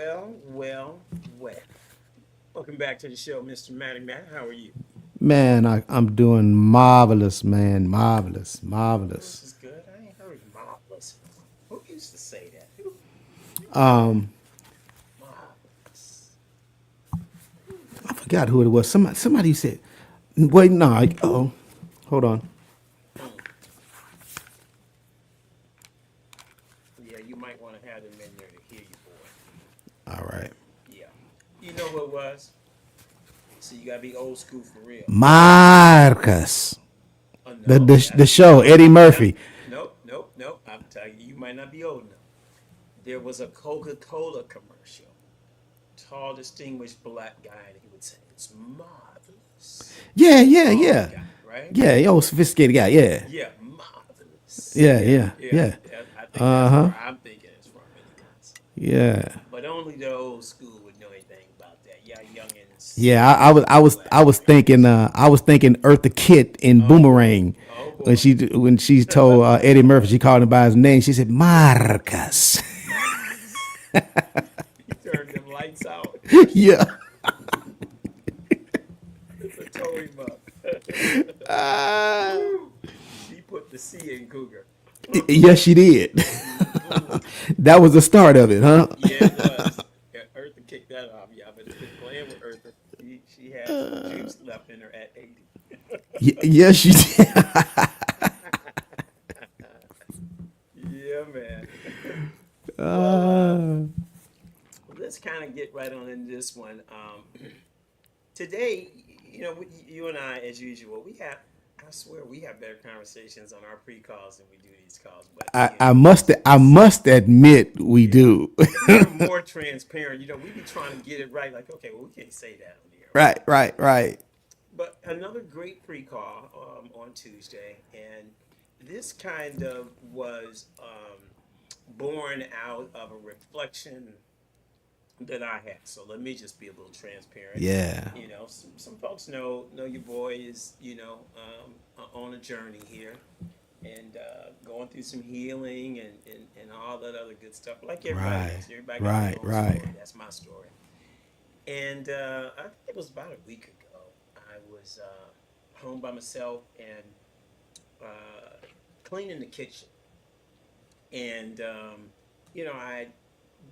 Well. Welcome back to the show, Mr. Matty Matt. How are you? Man, I'm doing marvelous, man. Marvelous, Marvelous marvelous. is good. I ain't heard marvelous. Who used to say that? Who marvelous? I forgot who it was. Somebody said, wait, no. Oh, hold on. Mm, yeah, you might want to have them in there to hear you, boy. All right. Yeah. You know who it was? So you gotta be old school for real. Marcus. Oh The, no, the, the that's show, no, Eddie that Murphy. nope. I'm telling you, you might not be old enough. There was a Coca-Cola commercial. Tall, distinguished black guy, and he would say, "It's marvelous." Yeah, yeah, Tall yeah. guy, right? Yeah, yo, sophisticated guy. Yeah. Yeah, marvelous. Yeah, Yeah, yeah, yeah. yeah. I think Uh that's huh. where I'm thinking it's from, anyways. Yeah. But only the old school would know anything about that. Yeah, youngins, Yeah, you know, I was thinking, Eartha Kitt in oh boy, Boomerang oh when boy. she told Eddie Murphy, she called him by his name. She said, Marcus. Marvelous. He turned them lights out. Yeah. So tow him up. Woo! She put the C in Cougar. Yes, she did. Mm-mm. That was the start of it, huh? Yeah, it was. Yeah, Eartha kicked that off. Yeah, but quit playing with Eartha. She had some juice left in her at 80. Yes, she did. Yeah, man. Well, let's kind of get right on in this one. Today, you and I, as usual, I swear, we have better conversations on our pre-calls than we do these calls. But I must admit we yeah, do. we're more transparent. We be trying to get it right. Like, okay, well, we can't say that on here, Right, right? right, right. But another great pre-call on Tuesday, and this kind of was born out of a reflection that I had. So let me just be a little transparent. Yeah. Some folks know your boy is on a journey here and going through some healing and all that other good stuff. Like everybody Right, else, everybody got their right, own right. story. That's my story. And I think it was about a week ago. I was home by myself and cleaning the kitchen, and I had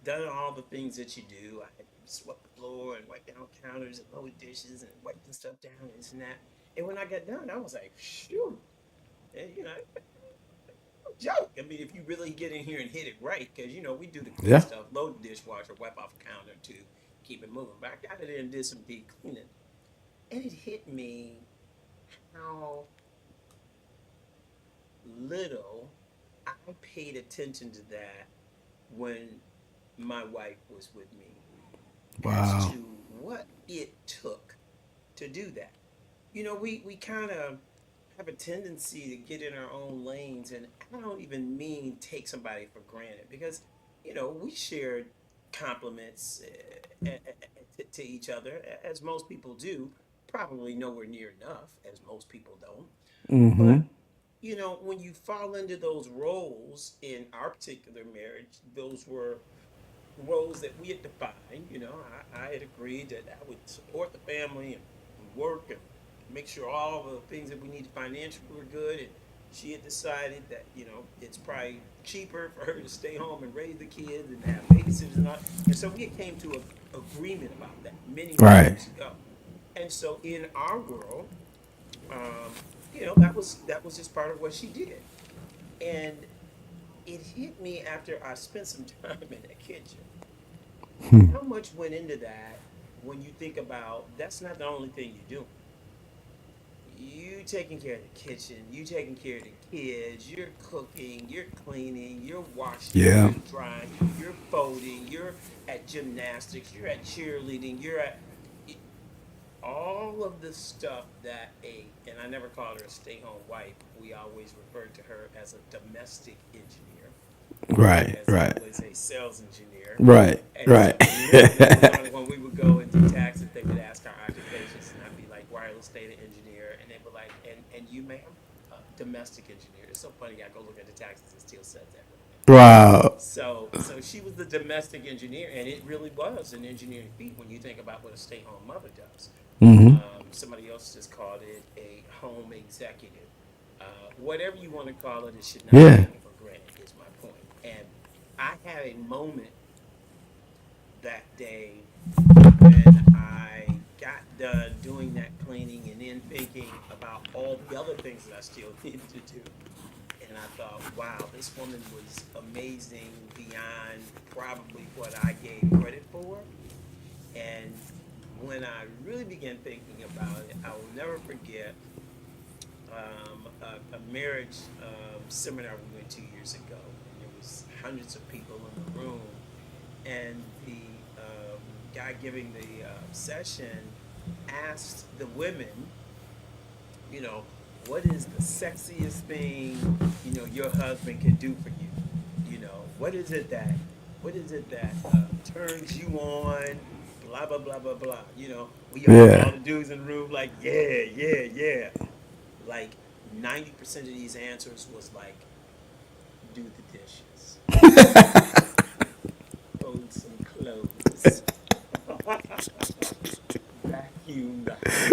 done all the things that you do. I had swept the floor and wiped down counters and loaded dishes and wiped the stuff down and this and that. And when I got done, I was like, "Phew!" And, no joke. I mean, if you really get in here and hit it right, because we do the quick Yeah. stuff: load the dishwasher, wipe off a counter to keep it moving. But I got in there and did some deep cleaning, and it hit me how little I paid attention to that when my wife was with me, as Wow. to what it took to do that. We kind of have a tendency to get in our own lanes, and I don't even mean take somebody for granted because we shared compliments to each other, as most people do. Probably nowhere near enough, as most people don't. But when you fall into those roles in our particular marriage, those were roles that we had defined. I had agreed that I would support the family and work and make sure all the things that we needed financially were good. And she had decided that it's probably cheaper for her to stay home and raise the kids and have babysitters and all. And so we had came to a agreement about that many Right. years ago. And so in our world, that was just part of what she did. And it hit me after I spent some time in that kitchen how much went into that when you think about that's not the only thing you're doing. You taking care of the kitchen, you taking care of the kids, you're cooking, you're cleaning, you're washing, Yeah. you're drying, you're folding, you're at gymnastics, you're at cheerleading, you're at all of the stuff that and I never called her a stay-home wife. We always referred to her as a domestic engineer, Right, as I right, was a sales engineer. right, And right. so literally, when we would go into taxes, they would ask our occupations, and I'd be like, wireless data engineer, and they were like, and you, ma'am, domestic engineer. It's so funny. I go look at the taxes, it still says that. Wow. So she was the domestic engineer, and it really was an engineering feat when you think about what a stay-home mother does. Mm-hmm. Somebody else just called it a home executive. Whatever you want to call it, it should not be Yeah. taken for granted. Is my point. And I had a moment that day when I got done doing that cleaning and then thinking about all the other things that I still needed to do. And I thought, wow, this woman was amazing beyond probably what I gave credit for. And when I really began thinking about it, I will never forget a marriage seminar we went 2 years ago, and there was hundreds of people in the room, and the guy giving the session asked the women, you know, what is the sexiest thing, your husband can do for you? What is it that turns you on? Blah blah blah blah blah. All Yeah. the dudes in the room like, yeah, yeah, yeah. Like 90% of these answers was like, do the dishes, fold some clothes, vacuum the house.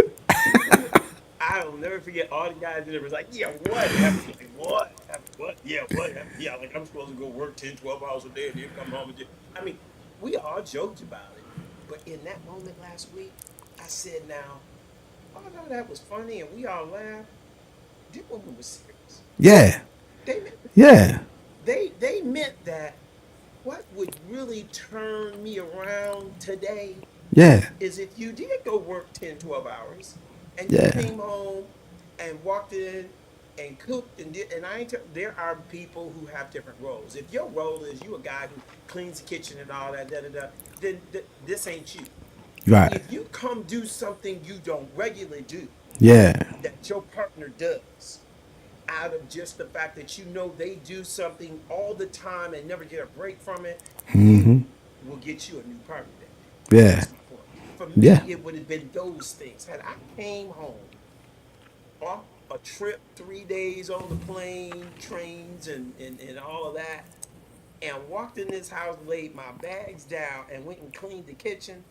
I'll never forget all the guys in there was like, yeah, what happened? Like, what happened? What? Yeah, what happened? Yeah, like I'm supposed to go work 10, 12 hours a day and then come home and do. I mean, we all joked about it. But in that moment last week, I said, now, although that was funny and we all laughed, this woman was serious. Yeah. They meant, Yeah. they meant that what would really turn me around today Yeah. is if you did go work 10, 12 hours and you Yeah. came home and walked in and cooked and did, and there are people who have different roles. If your role is you a guy who cleans the kitchen and all that, da, da, da, then this ain't you. Right. If you come do something you don't regularly do, Yeah. that your partner does, out of just the fact that they do something all the time and never get a break from it, you Mm-hmm. will get you a new partner that day. Yeah. That's my point. For Yeah. me, it would have been those things. Had I came home off a trip, 3 days on the plane, trains, and all of that, and walked in this house, laid my bags down, and went and cleaned the kitchen,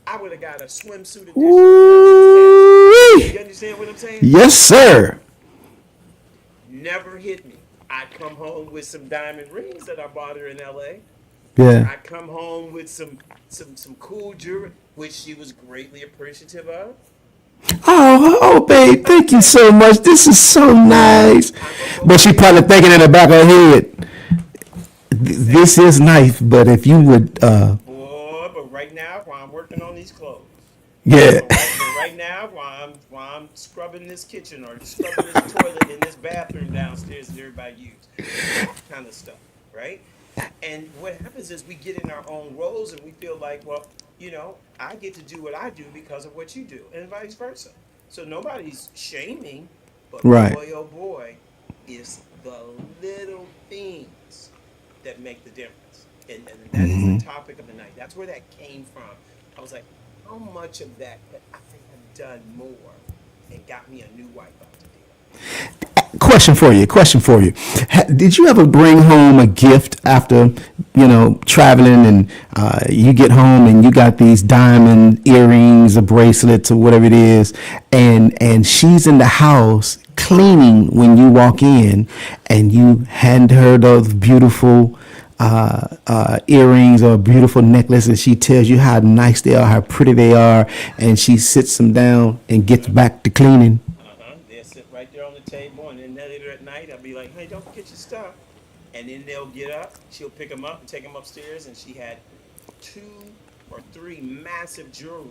I would have got a swimsuit edition of Breakfast Castle. Ooh. You understand what I'm saying? Yes, sir. Never hit me. I come home with some diamond rings that I bought her in LA. Yeah. I come home with some cool jewelry, which she was greatly appreciative of. Oh, babe, thank you so much. This is so nice. I'm gonna go But she ahead. probably thinking in the back of her head, Say this it, is nice, but if you would, boy. But right now, while I'm working on these clothes, yeah. but right now, while I'm scrubbing this kitchen or scrubbing this toilet in this bathroom downstairs that everybody uses, that kind of stuff, right? And what happens is we get in our own roles and we feel like, well, I get to do what I do because of what you do, and vice versa. So nobody's shaming, but Right. boy, oh boy, it's the little things that make the difference. And that is the topic of the night. That's where that came from. I was like, how much of that could I have done more and got me a new wife out the deal? Question for you. Question for you. Did you ever bring home a gift after, traveling and you get home and you got these diamond earrings or bracelets or whatever it is, and she's in the house cleaning when you walk in, and you hand her those beautiful earrings or a beautiful necklace, and she tells you how nice they are, how pretty they are, and she sits them down and gets back to cleaning. They'll sit right there on the table, and then later at night, I'll be like, "Hey, don't forget your stuff." And then they'll get up. She'll pick them up and take them upstairs. And she had 2 or 3 massive jewelry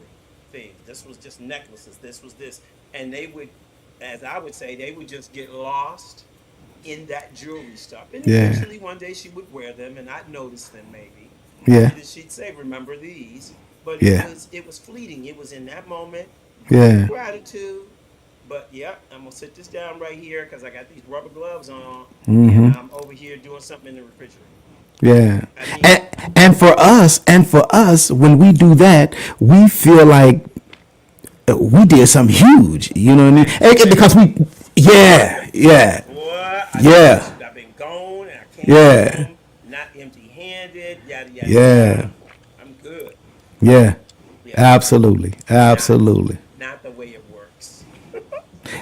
things. This was just necklaces. This was this, and they would, as I would say, they would just get lost in that jewelry stuff. And Yeah. eventually, one day, she would wear them, and I'd notice them maybe, Yeah. and she'd say, "Remember these?" But it Yeah. was it was fleeting. It was in that moment. Yeah. Gratitude. But yeah, I'm gonna sit this down right here because I got these rubber gloves on, and Mm-hmm. I'm over here doing something in the refrigerator. Yeah. I mean, And for us, when we do that, we feel like we did something huge. You know what I mean? Mac, you better Because believe we, it. yeah, yeah, Boy, I told yeah, you, I've been gone morning. I came Yeah. home not empty-handed. Yada yada Yeah. yada. I'm good. Yeah. Yeah, Absolutely. not Absolutely. not the way it works.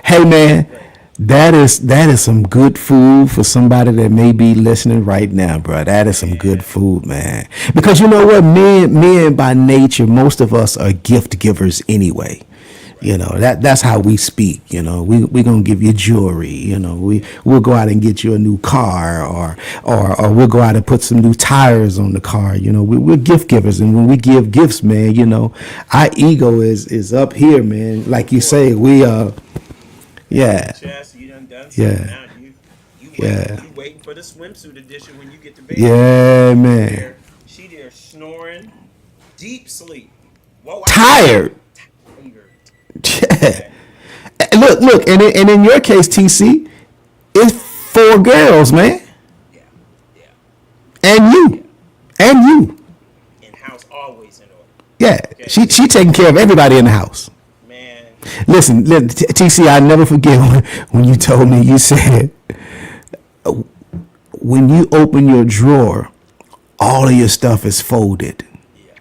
Hey man, Great. that is some good food for somebody that may be listening right now, bro. That is some good Man, food, man. Because you know what, men by nature, most of us are gift givers anyway. right. That's how we speak. We gonna give you jewelry. We'll go out and get you a new car, or we'll go out and put some new tires on the car. We're gift givers, and when we give gifts, man, our ego is up here, man. Of Like you say, course. we Pat on the yeah, chest. You done something. yeah, Now yeah, you waiting for the swimsuit edition when you get to bed. yeah, She man. there she there snoring, deep sleep. Whoa, I got Tired. tired. Yeah. Okay. Look, and in your case, TC, it's four girls, man, Yeah. Yeah. and Yeah. you, and you. And house always in order. Yeah, Okay. she taking care of everybody in the house. Man. Listen, TC, I never forget when you told me, you said when you open your drawer, all of your stuff is folded. Yeah.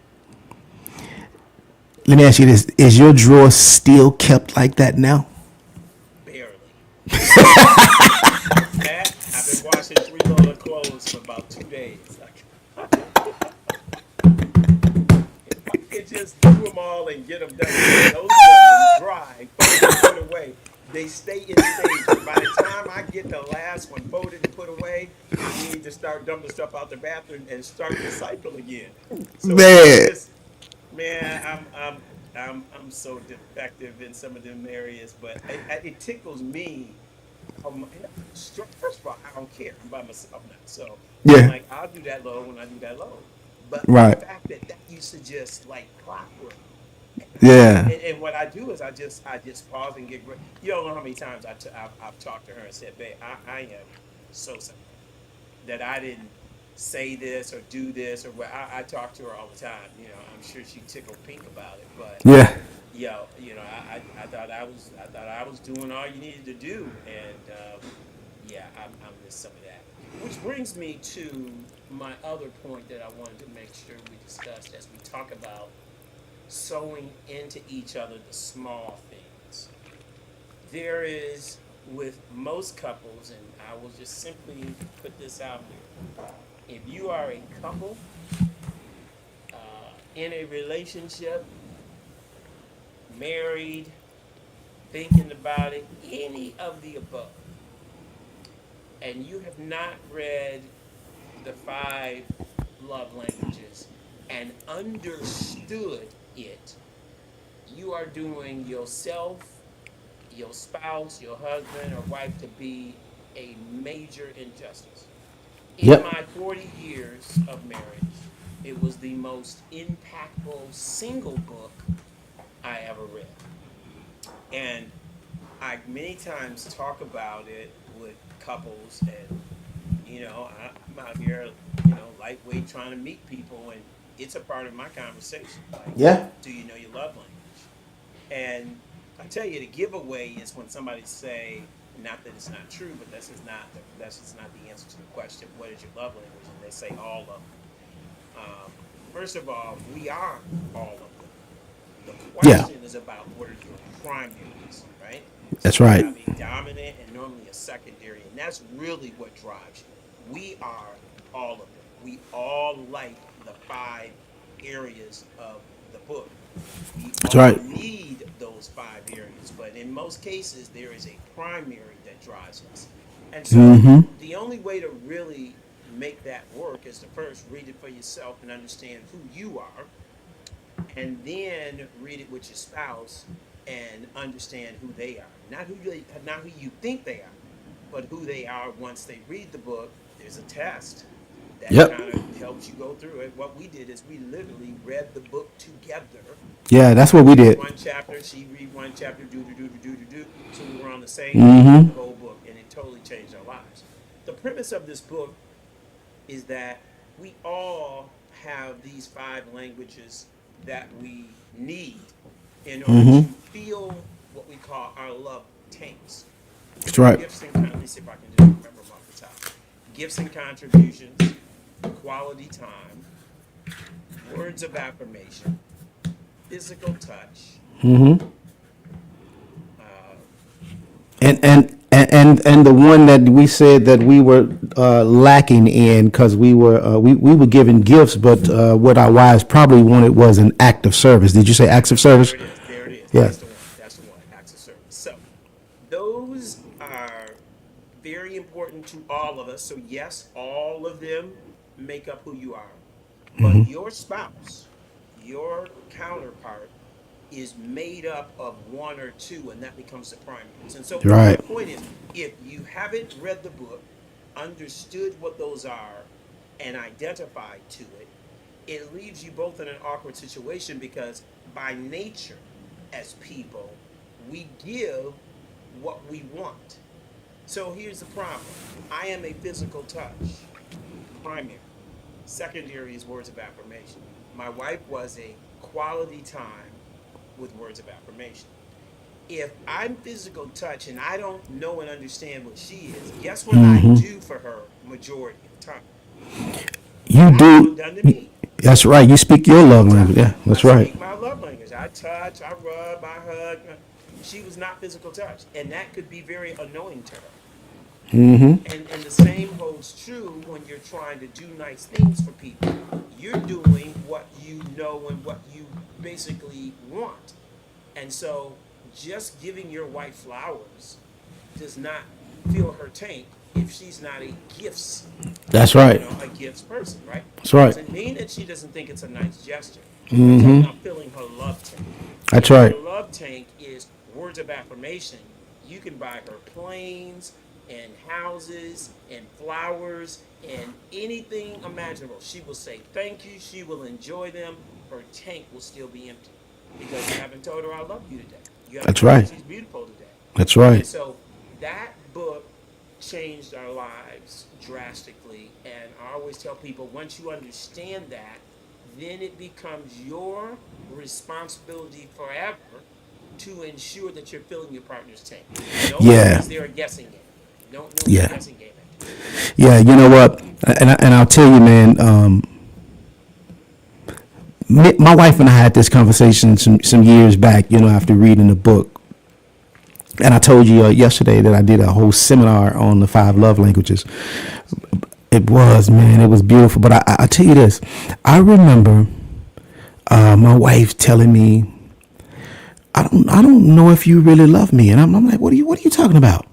Let me ask you this: is your drawer still kept like that now? Barely. Pat, I've been washing three load of clothes for about 2 days. If I could just do them all and get them done, get those done, dry, folded, and put away, they stay in stages. By the time I get the last one folded and put away, I need to start dumping stuff out the bathroom and start the cycle again. So it's Man, just, man, I'm so defective in some of them areas, but it tickles me. First of all, I don't care. I'm by myself now, so I'm yeah, like, I'll do that load when I do that load. But the right, fact that that used to just like clockwork, yeah, and what I do is I just pause and get. You don't know how many times I've talked to her and said, "Babe, I am so sorry that I didn't say this or do this or what." I talk to her all the time. I'm sure she tickled pink about it, but yeah, I thought I was doing all you needed to do, and yeah, I missed some of that. Which brings me to my other point that I wanted to make sure we discussed as we talk about sewing into each other the small things. There is with most couples, and I will just simply put this out here. If you are a couple in a relationship, married, thinking about it, any of the above, and you have not read the five love languages and understood it, you are doing yourself, your spouse, your husband or wife to be a major injustice. In yep, my 40 years of marriage, it was the most impactful single book I ever read. And I many times talk about it with couples, and I'm out here, lightweight trying to meet people, and it's a part of my conversation. Like, yeah, do you know your love language? And I tell you, the giveaway is when somebody say, not that it's not true, but that's just not the answer to the question. What is your love language? And they say all of them. First of all, we are all of them. The yeah. question is about what are your primaries, right? So That's you right. have a dominant and normally a secondary, and that's really what drives you. We are all of them. We all like the five areas of the book. We That's all right. need those five areas, but in most cases, there is a primary that drives us. And so Mm-hmm. the only way to really make that work is to first read it for yourself and understand who you are, and then read it with your spouse and understand who they are. Not who you think they are, but who they are once they read the book. There's a test that Yep. kind of helps you go through it. What we did is we literally read the book together. Yeah, that's I what we read did. one chapter, she read one chapter, do do do do do do do. So we were on the same page with Mm-hmm. the whole book, and it totally changed our lives. The premise of this book is that we all have these five languages that we need in order Mm-hmm. to feel what we call our love tanks. That's They're right. gifts and kind. Let me see if I can just remember them off the top. gifts and contributions, quality time, words of affirmation, physical touch, uh, And the one that we said that we were lacking in because we were given gifts, but what our wives probably wanted was an act of service. Did you say acts of there service? it is. There it is. Yeah. That's the one. That's the one. Acts of service. So those are very important to all of us. So yes, all of them make up who you are. But your spouse, your counterpart, is made up of one or two, and that becomes the primaries. And so my Right. point is, if you haven't read the book, understood what those are, and identified to it, it leaves you both in an awkward situation because by nature, as people, we give what we want. So here's the problem. I am a physical touch, primary. Secondary is words of affirmation. My wife was a quality time with words of affirmation. If I'm physical touch and I don't know and understand what she is, guess what I do for her majority of the time? You I do do. it done to me. That's right. You speak your love language. Yeah, I that's right. speak my love language. I touch, I rub, I hug. She was not physical touch, and that could be very annoying to her. And the same holds true when you're trying to do nice things for people. You're doing what you know and what you basically want. And so just giving your wife flowers does not fill her tank if she's not a gifts, That's right. a gifts person, right? That's right. Doesn't mean that she doesn't think it's a nice gesture. I'm talking about filling her love tank. That's If her right. love tank is words of affirmation, you can buy her planes and houses and flowers and anything imaginable. She will say thank you. She will enjoy them. Her tank will still be empty because you haven't told her I love you today. You haven't That's told her right. she's beautiful today. That's And right. so that book changed our lives drastically. And I always tell people once you understand that, then it becomes your responsibility forever to ensure that you're filling your partner's tank. No longer Yeah. is there a guessing game. No more Yeah. guessing game. Yeah. You know what? And I'll tell you, man. My wife and I had this conversation some years back. After reading the book, and I told you yesterday that I did a whole seminar on the 5 love languages. It was, man, it was beautiful. But I tell you this, I remember my wife telling me, I don't know if you really love me, and I'm like, what are you talking about?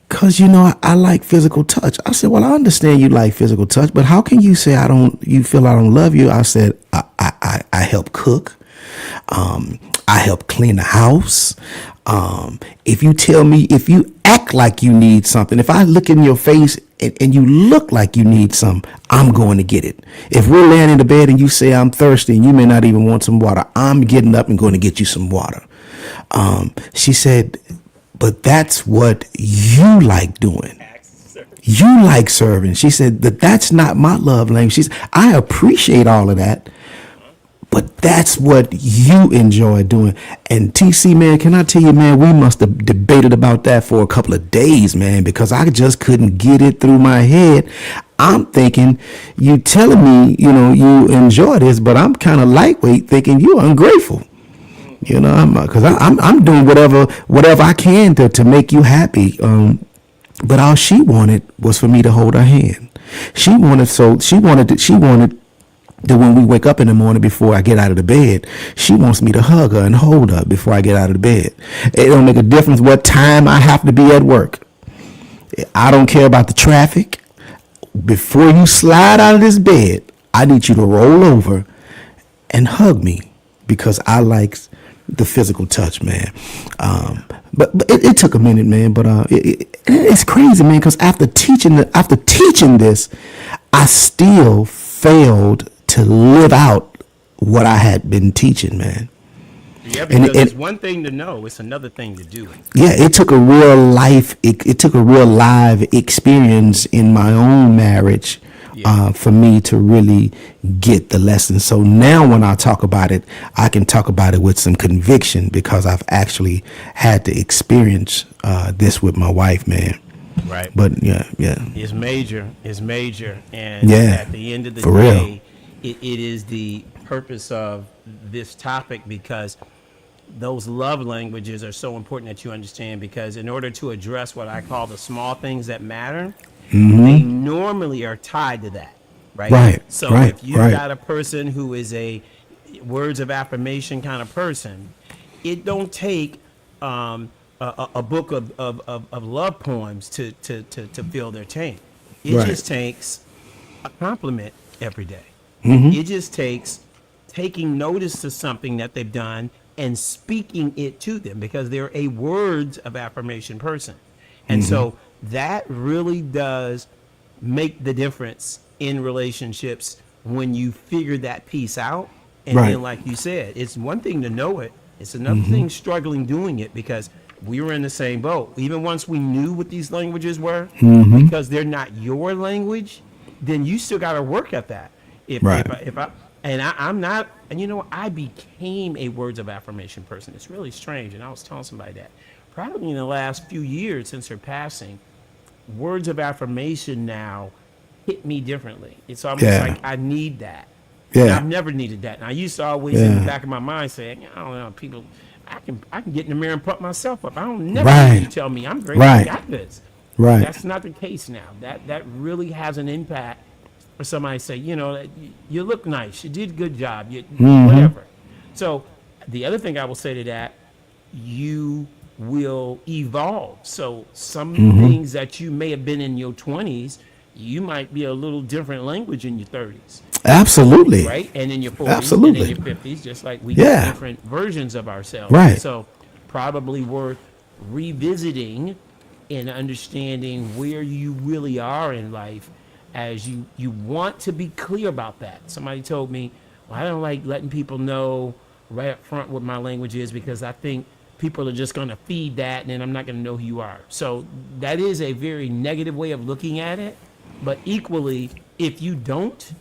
Cause I like physical touch. I said, well, I understand you like physical touch, but how can you say I don't? You feel I don't love you? I said, I help cook. I help clean the house. If you act like you need something, if I look in your face and you look like you need something, I'm going to get it. If we're laying in the bed and you say I'm thirsty and you may not even want some water, I'm getting up and going to get you some water. She said, but that's what you like doing. You like serving. She said that's not my love language. She said, I appreciate all of that, but that's what you enjoy doing. And TC, man, can I tell you, man, we must have debated about that for a couple of days, man, because I just couldn't get it through my head. I'm thinking you telling me, you enjoy this, but I'm kind of lightweight thinking you're ungrateful. I'm doing whatever I can to make you happy. But all she wanted was for me to hold her hand. She wanted that when we wake up in the morning before I get out of the bed, she wants me to hug her and hold her before I get out of the bed. It don't make a difference what time I have to be at work. I don't care about the traffic. Before you slide out of this bed, I need you to roll over and hug me because I like the physical touch, man. But it took a minute, man. But it's crazy, man. Because after teaching this, I still failed to live out what I had been teaching, man. Yeah, And because it's one thing to know, it's another thing to do it. yeah, it took a real life. It took a real live experience in my own marriage Yeah. for me to really get the lesson. So now when I talk about it, I can talk about it with some conviction because I've actually had to experience this with my wife, man. Right. But yeah, It's major. It's major. And yeah, at the end of the for real. day, it is the purpose of this topic, because those love languages are so important that you understand, because in order to address what I call the small things that matter, they normally are tied to that, right? Right, So right, if you've right. got a person who is a words of affirmation kind of person, it don't take a book of love poems to fill their tank. It Right. just takes a compliment every day. Mm-hmm. It just takes taking notice to something that they've done and speaking it to them, because they're a words of affirmation person. And Mm-hmm. so that really does make the difference in relationships when you figure that piece out. And Right. then, like you said, it's one thing to know it, it's another thing struggling doing it, because we were in the same boat. Even once we knew what these languages were, because they're not your language, then you still got to work at that. Right. I'm not, and I became a words of affirmation person. It's really strange. And I was telling somebody that probably in the last few years since her passing, words of affirmation now hit me differently. It's almost Yeah. like I need that. And Yeah. I've never needed that. And I used to always in Yeah. the back of my mind say, I don't know, people, I can get in the mirror and pump myself up. I don't never Right. need you to tell me I'm great. Right. I got this. Right. That's not the case now. That really has an impact for somebody to say, you look nice, you did a good job, you whatever. So the other thing I will say to that, you will evolve. So some things that you may have been in your 20s, you might be a little different language in your 30s, Absolutely. right? And in your 40s Absolutely. and in your 50s, just like we Yeah. get different versions of ourselves. Right. So probably worth revisiting and understanding where you really are in life, as you want to be clear about that. Somebody told me, well, I don't like letting people know right up front what my language is, because I think people are just going to feed that and then I'm not going to know who you are. So that is a very negative way of looking at it. But equally, if you don't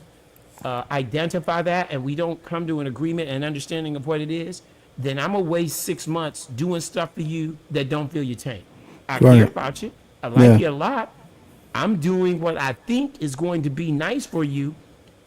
identify that and we don't come to an agreement and understanding of what it is, then I'm going to waste 6 months doing stuff for you that don't fill your tank. I Right. care about you. I like Yeah. you a lot. I'm doing what I think is going to be nice for you,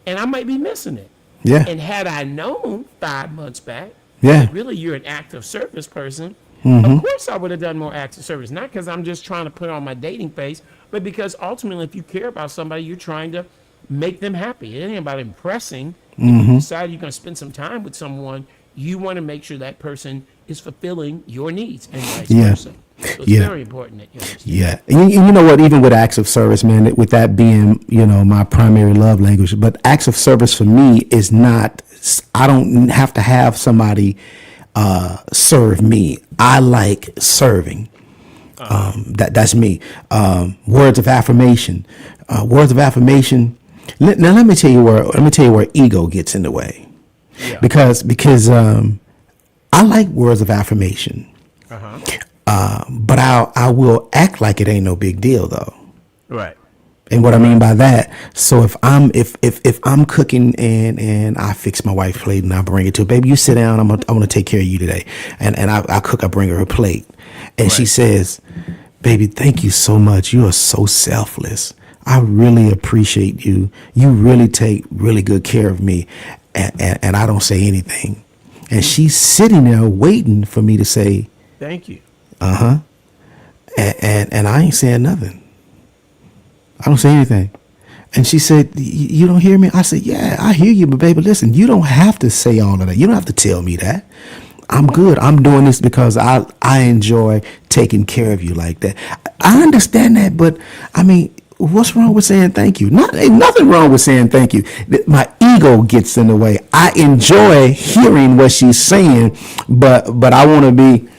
and I might be missing it. Yeah. And had I known 5 months back Yeah. that really you're an active service person, of course I would have done more active service. Not because I'm just trying to put on my dating face, but because ultimately, if you care about somebody, you're trying to make them happy. It ain't about impressing. If you decide you're going to spend some time with someone, you want to make sure that person is fulfilling your needs and vice Yeah. versa. So it's Yeah. very important that you understand. Yeah, and you know what? Even with acts of service, man, with that being my primary love language, but acts of service for me is not. I don't have to have somebody serve me. I like serving. That's me. Words of affirmation. Words of affirmation. Now let me tell you where ego gets in the way, Yeah. because I like words of affirmation. Uh-huh. But I will act like it ain't no big deal though. Right. And what I mean by that, so if I'm cooking and I fix my wife's plate and I bring it to her, baby, you sit down. I'm gonna take care of you today. And I cook. I bring her plate, and she Right. says, "Baby, thank you so much. You are so selfless. I really appreciate you. You really take really good care of me." And I don't say anything, and she's sitting there waiting for me to say, Thank you. and I ain't saying nothing. I don't say anything. And she said, "You don't hear me?" I said, "Yeah, I hear you, but baby, listen, you don't have to say all of that. You don't have to tell me that. I'm good. I'm doing this because I enjoy taking care of you like that." I understand that, but I mean, what's wrong with saying thank you? Ain't nothing wrong with saying thank you. My ego gets in the way. I enjoy hearing what she's saying, but I want to be.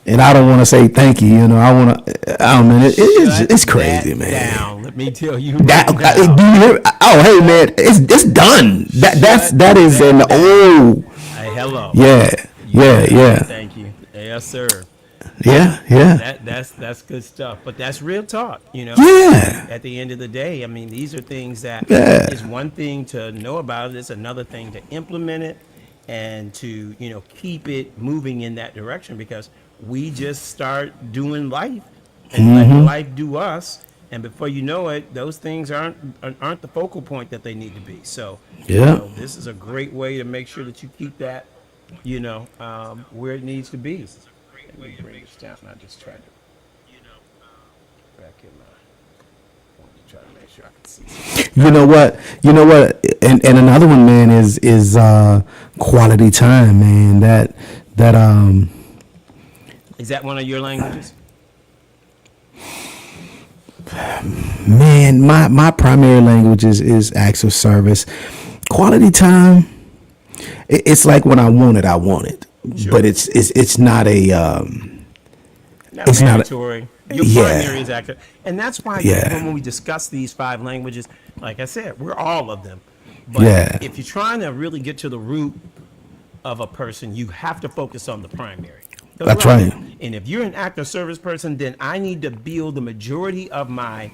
And I don't want to say thank you. I want to. I don't know. It's crazy, Shut man. Down. Let me tell you. That, right now. do you hear? Oh, hey, man, it's done. That is an that down. old. Hey, hello. Yeah. Thank you. Yes, sir. Yeah. That's good stuff. But that's real talk. Yeah. At the end of the day, I mean, these are things that Yeah. is one thing to know about it. It's another thing to implement it and to keep it moving in that direction, because we just start doing life and let life do us. And before you know it, those things aren't the focal point that they need to be. So, Yeah. this is a great way to make sure that you keep that, where it needs to be. Let me bring this down. I just tried to, back in my, want to try to make sure I can see. You know what? And another one, man, is quality time, man. That Is that one of your languages? man, my primary language is acts of service. Quality time. It's like when I want it, Sure. but it's not a Not it's not a, mandatory. Your yeah. primary is active, and that's why Yeah. when we discuss these 5 languages, like I said, we're all of them. But Yeah. if you're trying to really get to the root of a person, you have to focus on the primary. That's right. And if you're an active service person, then I need to build the majority of my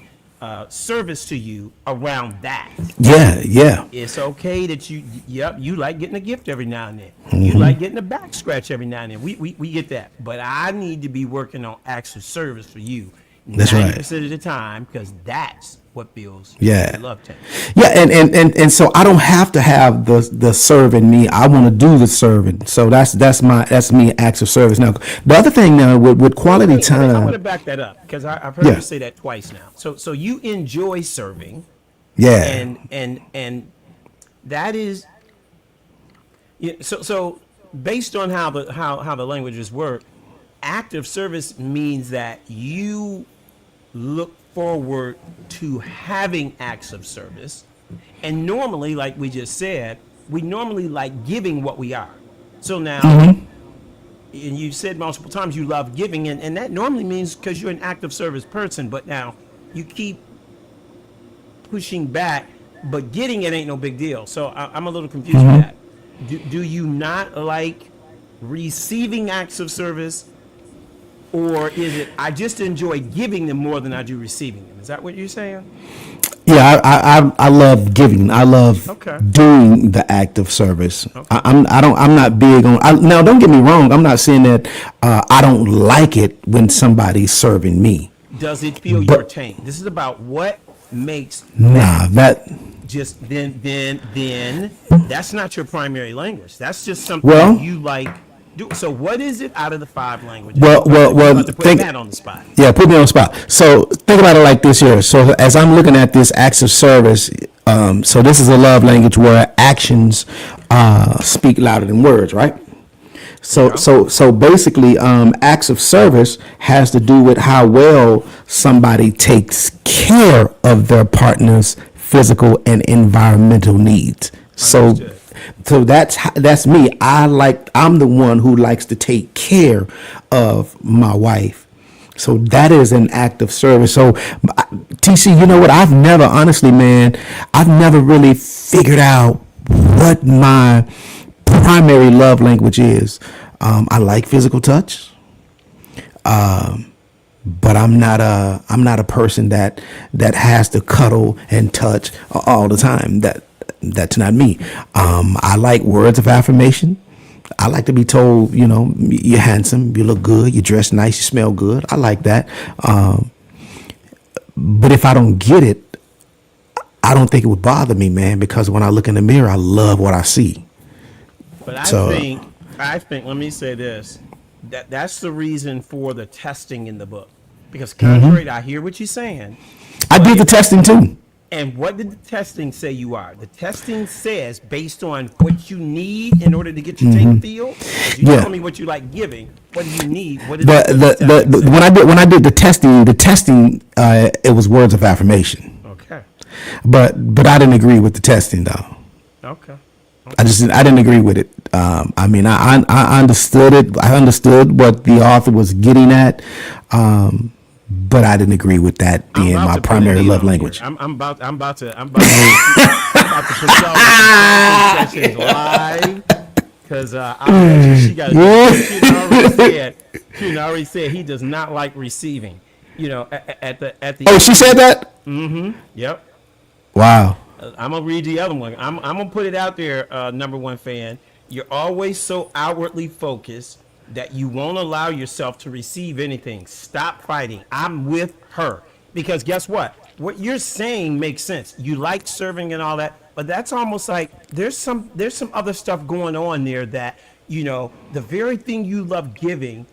service to you around that. Yeah. It's okay that you like getting a gift every now and then. You like getting a back scratch every now and then. We get that. But I need to be working on acts of service for you That's right. 90% of the time, because that's what builds Yeah. your love tank. Yeah, and so I don't have to have the serving me. I want to do the serving. So that's me acts of service. Now the other thing now with quality Wait, I want to time. back that up because I've heard Yeah. you say that twice now. So you enjoy serving, Yeah. and that is, so based on how the languages work, active service means that you look forward to having acts of service, and normally, like we just said, we normally like giving what we are. So now, and you said multiple times you love giving, and that normally means because you're an active service person, but now you keep pushing back, but getting it ain't no big deal. So I'm a little confused with that. Do you not like receiving acts of service, or is it I just enjoy giving them more than I do receiving them? Is that what you're saying? Yeah, I love giving. I love Okay. doing the act of service. Okay. I'm not big on. Now, don't get me wrong. I'm not saying that I don't like it when somebody's serving me. Does it feel your tank? This is about what makes Nah, that. just then that's not your primary language. That's just something Well- that you like. So what is it out of the 5 languages? Well, You're about to put think. that on the spot. Yeah, put me on the spot. So think about it like this here. So as I'm looking at this acts of service, so this is a love language where actions speak louder than words, right? So basically, acts of service has to do with how well somebody takes care of their partner's physical and environmental needs. Understood. So that's me. I'm the one who likes to take care of my wife. So that is an act of service. So TC, you know what? I've never really figured out what my primary love language is. I like physical touch. But I'm not a person that has to cuddle and touch all the time. That's not me. I like words of affirmation. I like to be told, you're handsome, you look good, you dress nice, you smell good. I like that. But if I don't get it, I don't think it would bother me, man, because when I look in the mirror, I love what I see. But I So- think let me say this, that's the reason for the testing in the book, because contrary to, I hear what you're saying. I did the testing too. And what did the testing say you are? The testing says based on what you need in order to get your tank filled. You Yeah. told me what you like giving. What do you need? What did The testing say? when I did the testing, it was words of affirmation. Okay. But I didn't agree with the testing though. Okay. I didn't agree with it. I understood it. I understood what the author was getting at. But I didn't agree with that I'm being about my to put primary it love on language. here. I'm about to I'm about to put y'all in sessions live, because she already said he does not like receiving. At the Oh, she said that? Yep. Wow. I'm gonna read the other one. I'm gonna put it out there. Number one fan, you're always so outwardly focused. that you won't allow yourself to receive anything, stop fighting. I'm with her. Because guess what? What you're saying makes sense. You like serving and all that, but that's almost like there's some other stuff going on there that, the very thing you love giving,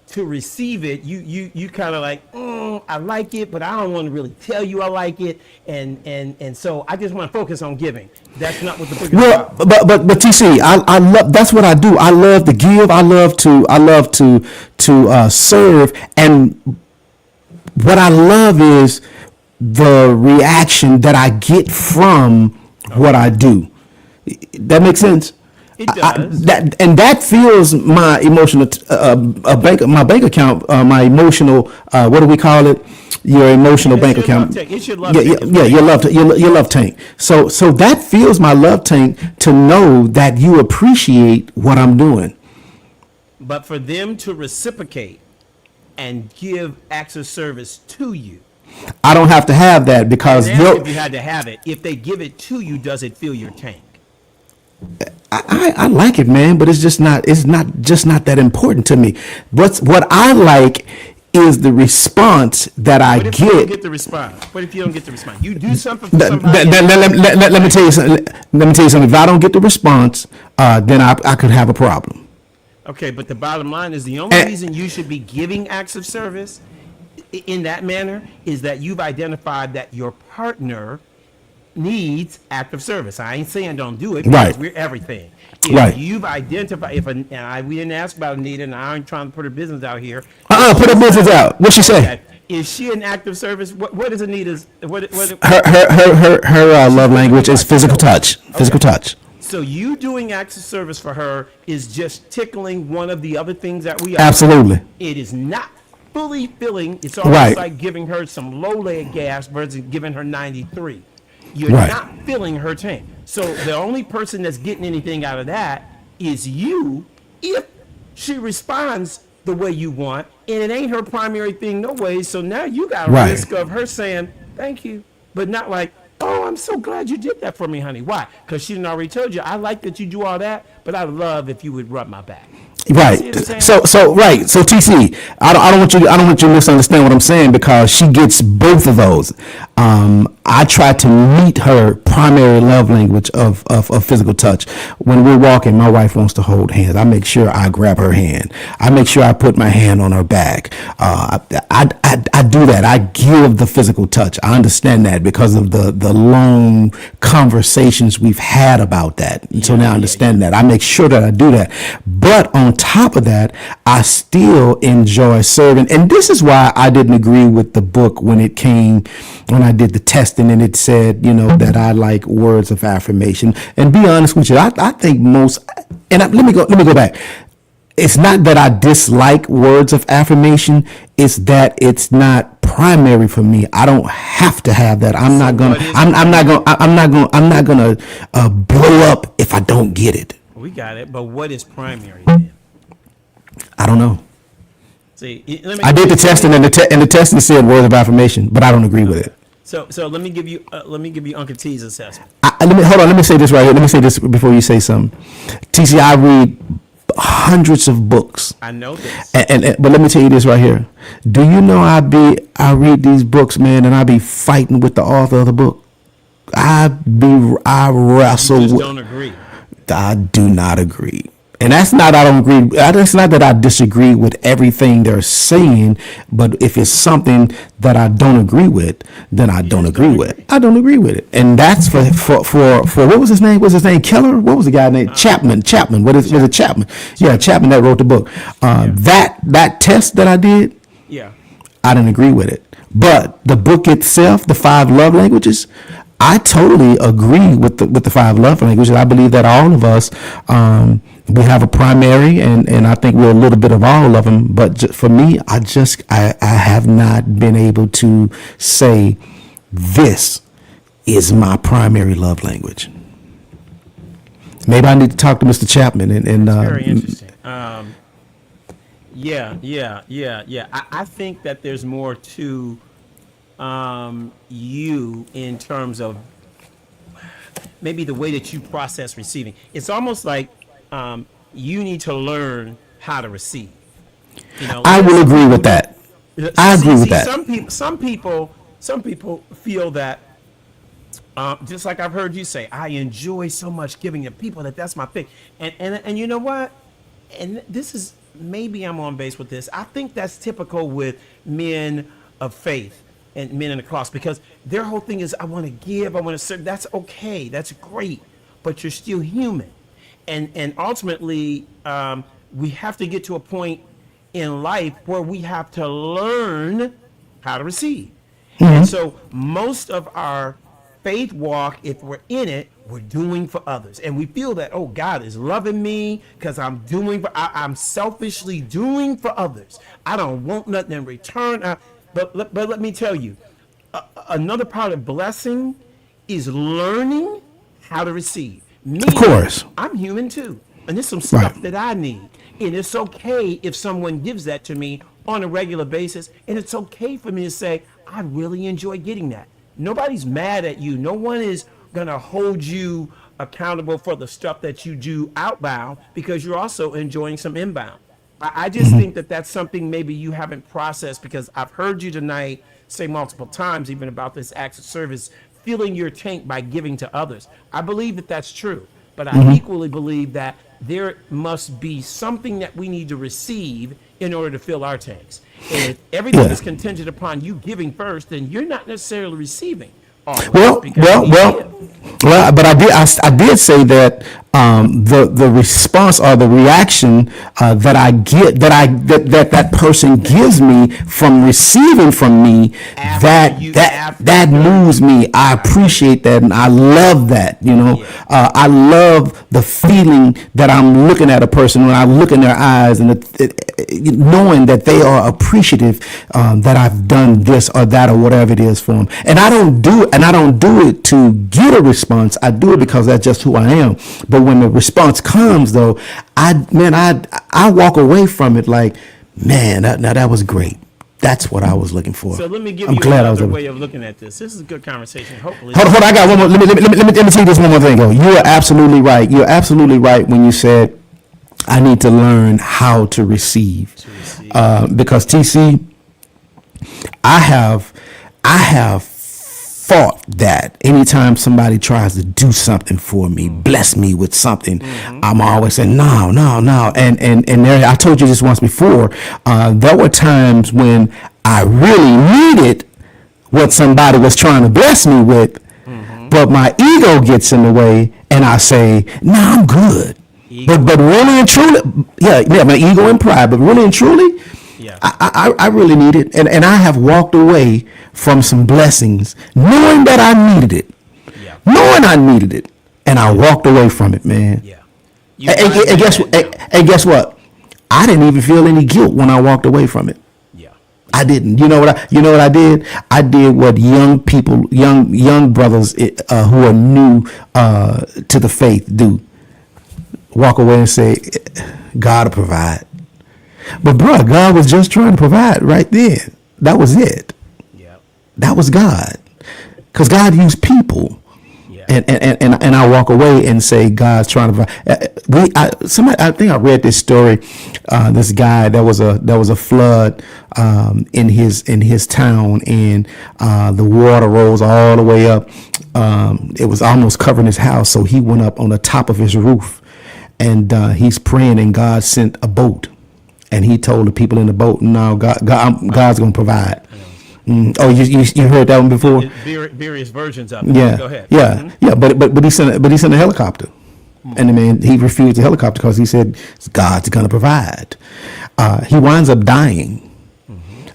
to receive it, you kind of like, I like it, but I don't want to really tell you I like it, and so I just want to focus on giving. That's not what the book is Well, about. but TC, I love, that's what I do. I love to give. I love to serve, and what I love is the reaction that I get from what I do. That makes sense. It does. That fills my emotional my bank account, my emotional, what do we call it? Your emotional It's bank your account. love tank. It's your love Yeah, tank. yeah, your love tank. So that fills my love tank to know that you appreciate what I'm doing. But for them to reciprocate and give acts of service to you, I don't have to have that because and ask if you had to have it. If they give it to you, does it fill your tank? I like it, man, but it's not that important to me. What I like is the response that I What if you don't get. get the response? What if you don't get the response? You do something for Let, somebody. let me tell you something. Let me tell you something. If I don't get the response, then I could have a problem. Okay, but the bottom line is the only And- reason you should be giving acts of service in that manner is that you've identified that your partner needs act of service. I ain't saying don't do it because Right. we're everything. If Right. you've identified, we didn't ask about Anita, and I ain't trying to put her business out here. Put her business out. What she say? Okay. Is she an act of service? What is Anita's? Her love language is physical touch. Physical touch. So you doing acts of service for her is just tickling one of the other things that we are. Absolutely. It is not fully filling. It's almost Right. like giving her some low lead gas versus giving her 93. You're Right. not filling her tank. So the only person that's getting anything out of that is you if she responds the way you want, and it ain't her primary thing no way. So now you got a Right. risk of her saying thank you, but not like, oh, I'm so glad you did that for me, honey. Why? Because she done already told you, I like that you do all that, but I love if you would rub my back. See Right. what I'm saying? So right. So TC, I don't want you to misunderstand what I'm saying because she gets both of those. I try to meet her primary love language of physical touch. When we're walking, my wife wants to hold hands. I make sure I grab her hand. I make sure I put my hand on her back. I do that. I give the physical touch. I understand that because of the long conversations we've had about that. And so now I understand that. I make sure that I do that. But on top of that, I still enjoy serving. And this is why I didn't agree with the book when I did the testing and it said, that I like words of affirmation. And be honest with you, I think let me go back. It's not that I dislike words of affirmation. It's that it's not primary for me. I don't have to have that. I'm not gonna blow up if I don't get it. We got it, but what is primary then? I don't know. See, let me I did the testing and the testing said words of affirmation, but I don't agree with it. So let me give you Uncle T's assessment. Let me say this right here. Let me say this before you say something. TC, I read hundreds of books. I know this. But let me tell you this right here. Do you know I read these books, man, and I be fighting with the author of the book. I wrestle Just with. don't agree. I do not agree. And that's not I don't agree. It's not that I disagree with everything they're saying, but if it's something that I don't agree with, then I don't agree with it. I don't agree with it. And that's for what was his name? Was his name Keller? What was the guy named Chapman? Was it Chapman? Yeah, Chapman that wrote the book. That test that I did, Yeah. I didn't agree with it. But the book itself, the 5 love languages, I totally agree with the 5 love languages. I believe that all of us, we have a primary, and I think we're a little bit of all of them. But for me, I have not been able to say this is my primary love language. Maybe I need to talk to Mr. Chapman and Very interesting. Yeah. I think that there's more to you in terms of maybe the way that you process receiving. It's almost like you need to learn how to receive. You know, I will agree with that. I agree with that. Some people feel that, just like I've heard you say, I enjoy so much giving to people that's my thing. And you know what? And this is, maybe I'm on base with this. I think that's typical with men of faith and men in the cross, because their whole thing is, I want to give, I want to serve. That's okay. That's great. But you're still human. And ultimately, we have to get to a point in life where we have to learn how to receive. And so most of our faith walk, if we're in it, we're doing for others. And we feel that, oh, God is loving me because I'm I'm selfishly doing for others. I don't want nothing in return. But let me tell you, another part of blessing is learning how to receive. Me, Of course. I'm human too. And there's some stuff Right. that I need. And it's okay if someone gives that to me on a regular basis. And it's okay for me to say, I really enjoy getting that. Nobody's mad at you. No one is going to hold you accountable for the stuff that you do outbound, because you're also enjoying some inbound. I just think that that's something maybe you haven't processed, because I've heard you tonight say multiple times, even about this acts of service, filling your tank by giving to others. I believe that that's true, but I equally believe that there must be something that we need to receive in order to fill our tanks. And if everything Yeah. is contingent upon you giving first, then you're not necessarily receiving. always, Well, because well, you well, give. well. But I did say that the response or the reaction that I get that person gives me from receiving from me, that moves me. I appreciate that, and I love that. You know, I love the feeling that I'm looking at a person when I look in their eyes, and knowing that they are appreciative that I've done this or that or whatever it is for them. And I don't do it to get a response. I do it because that's just who I am. But when the response comes, though, I walk away from it like, man, that was great. That's what I was looking for. So let me give I'm you glad I was another able. way of looking at this. This is a good conversation. Hopefully, Hold on, I got one more. Let me say this one more thing. Though. You are absolutely right. You're absolutely right when you said I need to learn how to receive. Because TC, I have thought that anytime somebody tries to do something for me, bless me with something, I'm always saying no. And there, I told you this once before. There were times when I really needed what somebody was trying to bless me with, but my ego gets in the way, and I say, "No, I'm good." But really and truly, yeah, my ego and pride. But really and truly, Yeah. I really need it, and I have walked away from some blessings, knowing that I needed it, Yeah. knowing I needed it, and I walked away from it, man. Yeah. And guess what? I didn't even feel any guilt when I walked away from it. Yeah. I didn't. You know what I did? I did what young people, young brothers who are new to the faith do. Walk away and say, God will provide. But bro, God was just trying to provide right then. That was it. Yeah. That was God. Because God used people. Yeah. And I walk away and say God's trying to provide. I think I read this story. This guy, there was a flood in his town, and the water rose all the way up. It was almost covering his house, so he went up on the top of his roof, and he's praying, and God sent a boat, and he told the people in the boat, "No, God's going to provide." Oh, you heard that one before? Various versions of it. Yeah, Go ahead. yeah, yeah. But he sent a helicopter, and the man, he refused the helicopter because he said God's going to provide. He winds up dying.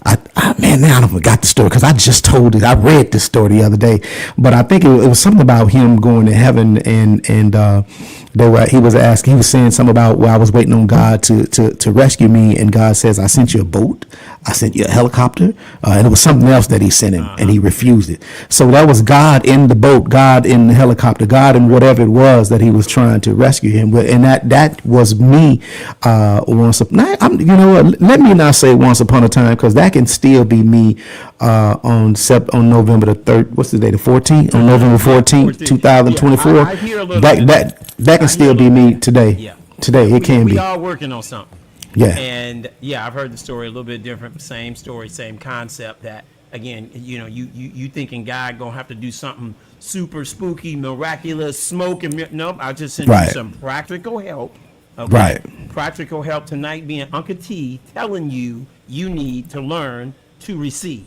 I don't forgot the story because I just told it. I read this story the other day, but I think it was something about him going to heaven, and he was saying something about, well, I was waiting on God to rescue me, and God says, I sent you a boat, I sent you a helicopter, and it was something else that he sent him, and he refused it. So that was God in the boat, God in the helicopter, God in whatever it was that he was trying to rescue him with, and that was me. Once upon, you know what? Let me not say once upon a time, because that can still be me on November the 3rd. What's the day? The 14th. On November 14th, 2024. Yeah, I hear a little bit. That can still be me today. Yeah. Today it can we be. all working on something. Yeah. And yeah, I've heard the story a little bit different, same story, same concept. That again, you thinking God gonna have to do something super spooky, miraculous, smoke and nope. I'll just send you Right. some practical help. Okay? Right. Practical help tonight being Uncle T telling you you need to learn to receive.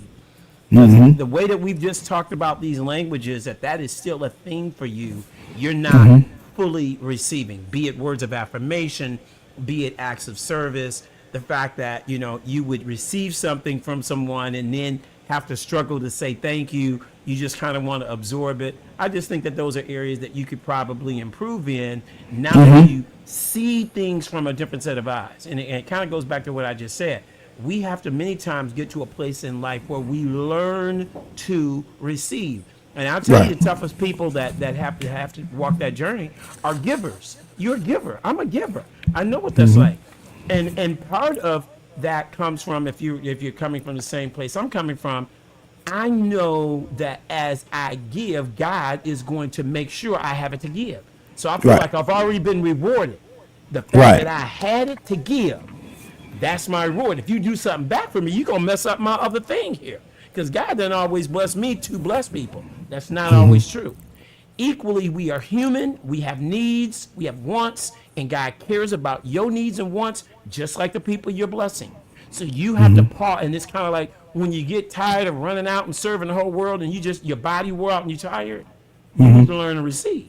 The way that we've just talked about these languages, that is still a thing for you. You're not fully receiving, be it words of affirmation, be it acts of service, the fact that, you would receive something from someone and then have to struggle to say thank you. You just kind of want to absorb it. I just think that those are areas that you could probably improve in now that you see things from a different set of eyes. And it kind of goes back to what I just said. We have to many times get to a place in life where we learn to receive. And I'll tell you, Right. the toughest people that have to walk that journey are givers. You're a giver. I'm a giver. I know what that's like. And part of that comes from, if you're coming from the same place I'm coming from, I know that as I give, God is going to make sure I have it to give. So I feel Right. like I've already been rewarded. The fact Right. that I had it to give, that's my reward. If you do something back for me, you're going to mess up my other thing here. Because God doesn't always bless me to bless people. That's not always true. Equally, we are human. We have needs. We have wants. And God cares about your needs and wants just like the people you're blessing. So you have to pause. And it's kind of like when you get tired of running out and serving the whole world and your body wore out and you're tired, you need to learn to receive.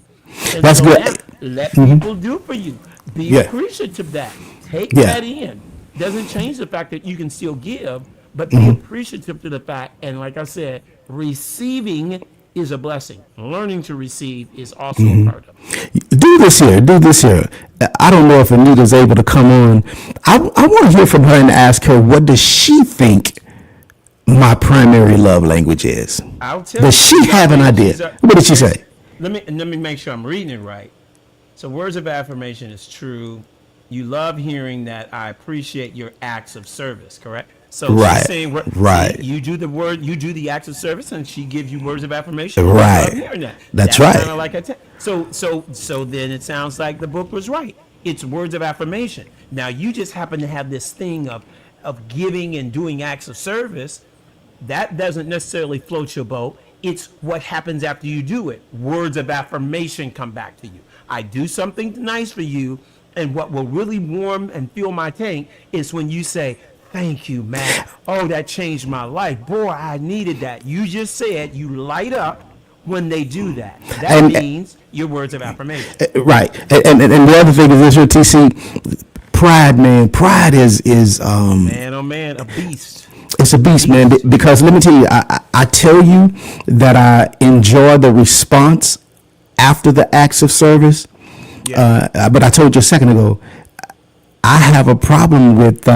And That's so good. now, let people do for you. Be Yeah. appreciative of that. Take Yeah. that in. Doesn't change the fact that you can still give, but be appreciative to the fact. And like I said, receiving is a blessing. Learning to receive is also a part of it. Do this here. I don't know if Anita's able to come on. I want to hear from her and ask her, what does she think my primary love language is? I'll tell Does she you, have an idea? she's a- What did she say? Let me make sure I'm reading it right. So words of affirmation is true. You love hearing that I appreciate your acts of service, correct? So Right, she's saying, right. You do the acts of service, and she gives you words of affirmation. Right. I love hearing that. That's right. Kind of like so then it sounds like the book was right. It's words of affirmation. Now you just happen to have this thing of giving and doing acts of service. That doesn't necessarily float your boat. It's what happens after you do it. Words of affirmation come back to you. I do something nice for you, and what will really warm and fill my tank is when you say, "Thank you, Matt. Oh, that changed my life. Boy, I needed that." You just said you light up when they do that. That And- means your words of affirmation. Right. And the other thing is this, your TC, pride, man. Pride is Man, oh man, a beast. it's a beast, man. Because let me tell you, I tell you that I enjoy the response after the acts of service. Yeah. But I told you a second ago, I have a problem with,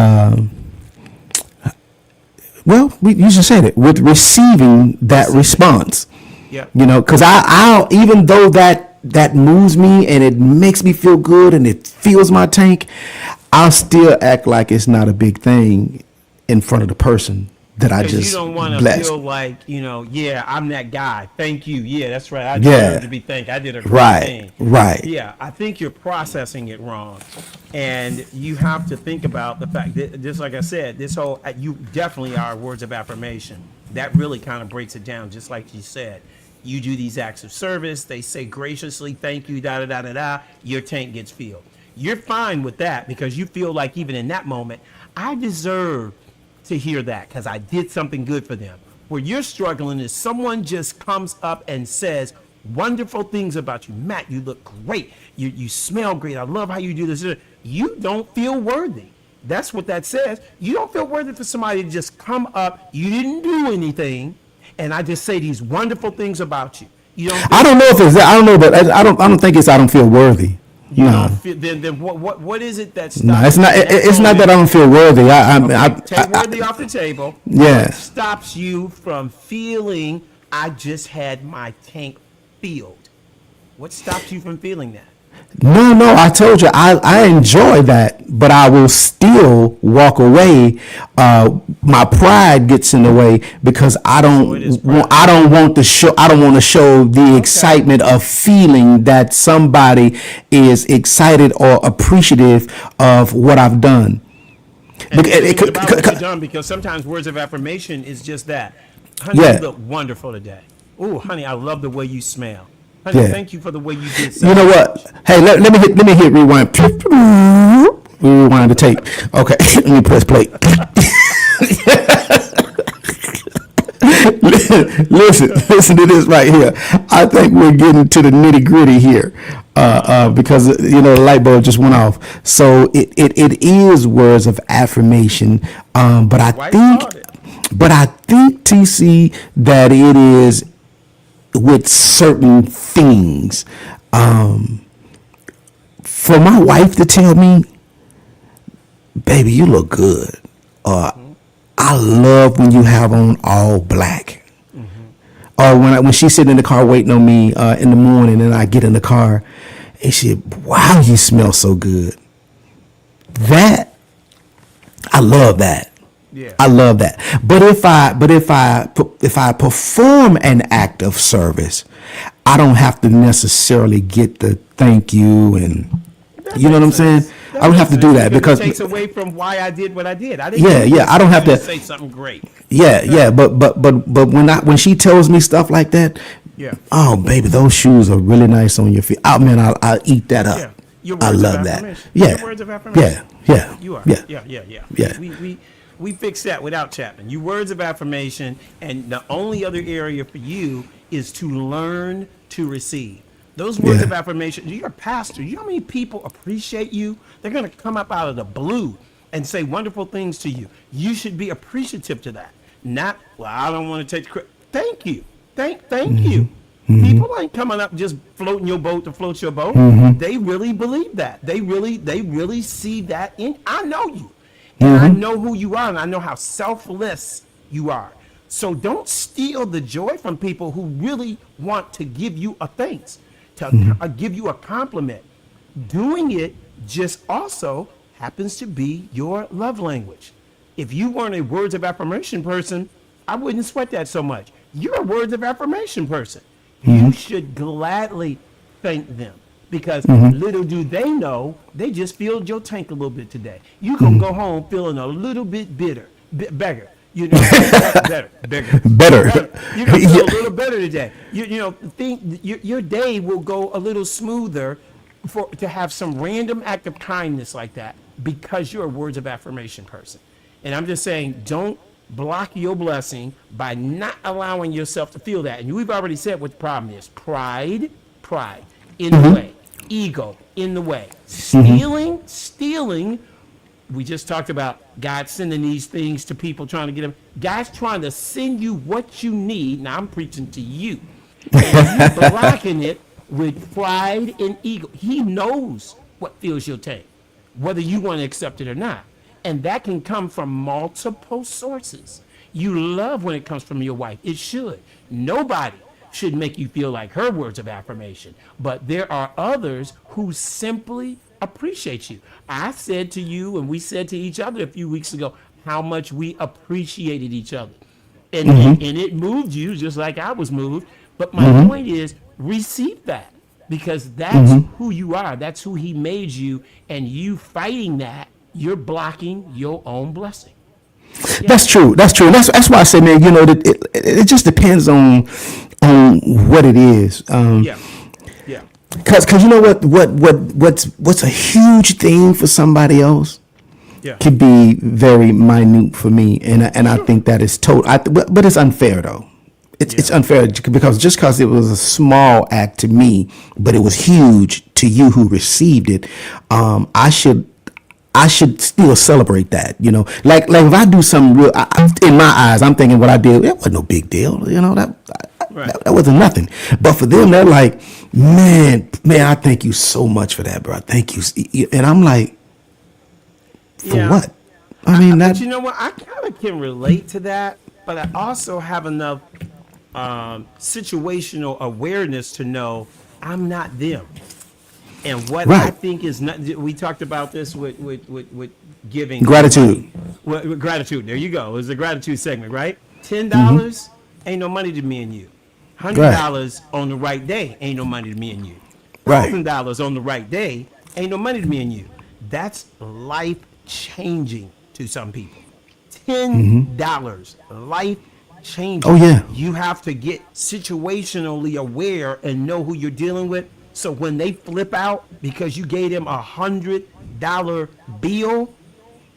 you just said it, with receiving that response. Yeah. Because I'll, even though that moves me and it makes me feel good and it fills my tank, I'll still act like it's not a big thing in front of the person that I Because just you don't want to blessed. feel like, yeah, I'm that guy. Thank you. Yeah, that's right. I Yeah. deserve to be thanked. I did a great Right, thing. right. Yeah, I think you're processing it wrong. And you have to think about the fact that, just like I said, this whole, you definitely are words of affirmation. That really kind of breaks it down, just like you said. You do these acts of service. They say graciously, thank you, da da da da da. Your tank gets filled. You're fine with that because you feel like even in that moment, I deserve to hear that because I did something good for them. Where you're struggling is someone just comes up and says wonderful things about you. Matt, you look great. You smell great. I love how you do this. You don't feel worthy. That's what that says. You don't feel worthy for somebody to just come up. You didn't do anything, and I just say these wonderful things about you. You don't. I don't know if it's that. I don't know, but I don't think it's I don't feel worthy. You No. don't feel, then what is it that's No, it's not. It's not that I don't feel worthy. Take worthy off the table. Yeah. What stops you from feeling I just had my tank filled? What stops you from feeling that? No. I told you I enjoy that, but I will still walk away. My pride gets in the way because I So it is don't. pride. I don't want to show. I don't want to show the excitement of feeling that somebody is excited or appreciative of what I've done. And Bec- it- thinking c- about c- what you've c- done, because sometimes words of affirmation is just that. Honey, Yeah. you look wonderful today. Ooh, honey, I love the way you smell. Honey, Yeah. thank you for the way you did You know what? Hey, let me hit rewind. Rewind the tape. Okay, let me press play. Listen to this right here. I think we're getting to the nitty gritty here, because the light bulb just went off. So it is words of affirmation, but I White think, started. TC, that it is with certain things. For my wife to tell me, baby, you look good. I love when you have on all black. Or when she's sitting in the car waiting on me in the morning, and I get in the car and she, wow, you smell so good. That, I love that. Yeah. I love that. But if I perform an act of service, I don't have to necessarily get the thank you, and you know what I'm saying? I don't have to do that because it takes away from why I did what I did. I didn't I don't have to say something great. but when she tells me stuff like that, Yeah. oh baby, those shoes are really nice on your feet. Oh man, I'll eat that up. Yeah. Your I words of love that. affirmation. Yeah. Your words of affirmation. Yeah. You are. Yeah. Yeah. We fixed that without Chapman. You words of affirmation, and the only other area for you is to learn to receive. Those words Yeah. of affirmation, you're a pastor. You know how many people appreciate you? They're going to come up out of the blue and say wonderful things to you. You should be appreciative to that. Not, well, I don't want to take the credit. Thank you. Thank you. People ain't coming up just floating your boat to float your boat. They really believe that. They really see that in. I know you. And I know who you are, and I know how selfless you are. So don't steal the joy from people who really want to give you a thanks, to give you a compliment. Doing it just also happens to be your love language. If you weren't a words of affirmation person, I wouldn't sweat that so much. You're a words of affirmation person. You should gladly thank them, because little do they know, they just filled your tank a little bit today. You gonna go home feeling a little bit better. You know, better. You're gonna feel a little better today. Your day will go a little smoother to have some random act of kindness like that, because you're a words of affirmation person. And I'm just saying, don't block your blessing by not allowing yourself to feel that. And we've already said what the problem is. Pride in the way. Ego in the way. Stealing. We just talked about God sending these things to people, trying to get them. God's trying to send you what you need. Now I'm preaching to you. And you're blocking it with pride and ego. He knows what fills your tank, whether you want to accept it or not. And that can come from multiple sources. You love when it comes from your wife. It should. Nobody should make you feel like her words of affirmation. But there are others who simply appreciate you. I said to you, and we said to each other a few weeks ago, how much we appreciated each other. And it moved you just like I was moved. But my point is, receive that, because that's who you are. That's who he made you. And you fighting that, you're blocking your own blessing. Yeah. That's true. That's why I say, man, that it just depends on what it is. Yeah. Cause you know what's a huge thing for somebody else Yeah. could be very minute for me, and I think that is but it's unfair though. It's unfair because just because it was a small act to me, but it was huge to you who received it, I should still celebrate that, like if I do something real, in my eyes, I'm thinking what I did, it wasn't no big deal, that wasn't nothing. But for them, they're like, man, I thank you so much for that, bro. Thank you. And I'm like, for what? I mean, But you know what? I kind of can relate to that, but I also have enough situational awareness to know I'm not them. And what I Right. think is not, we talked about this with giving Gratitude. With gratitude. There you go. It was the gratitude segment, right? $10 ain't no money to me and you. $100 on the right day ain't no money to me and you. Right. $1,000 on the right day ain't no money to me and you. That's life changing to some people. $10, life changing. Oh, yeah. You have to get situationally aware and know who you're dealing with. So when they flip out because you gave them $100 bill,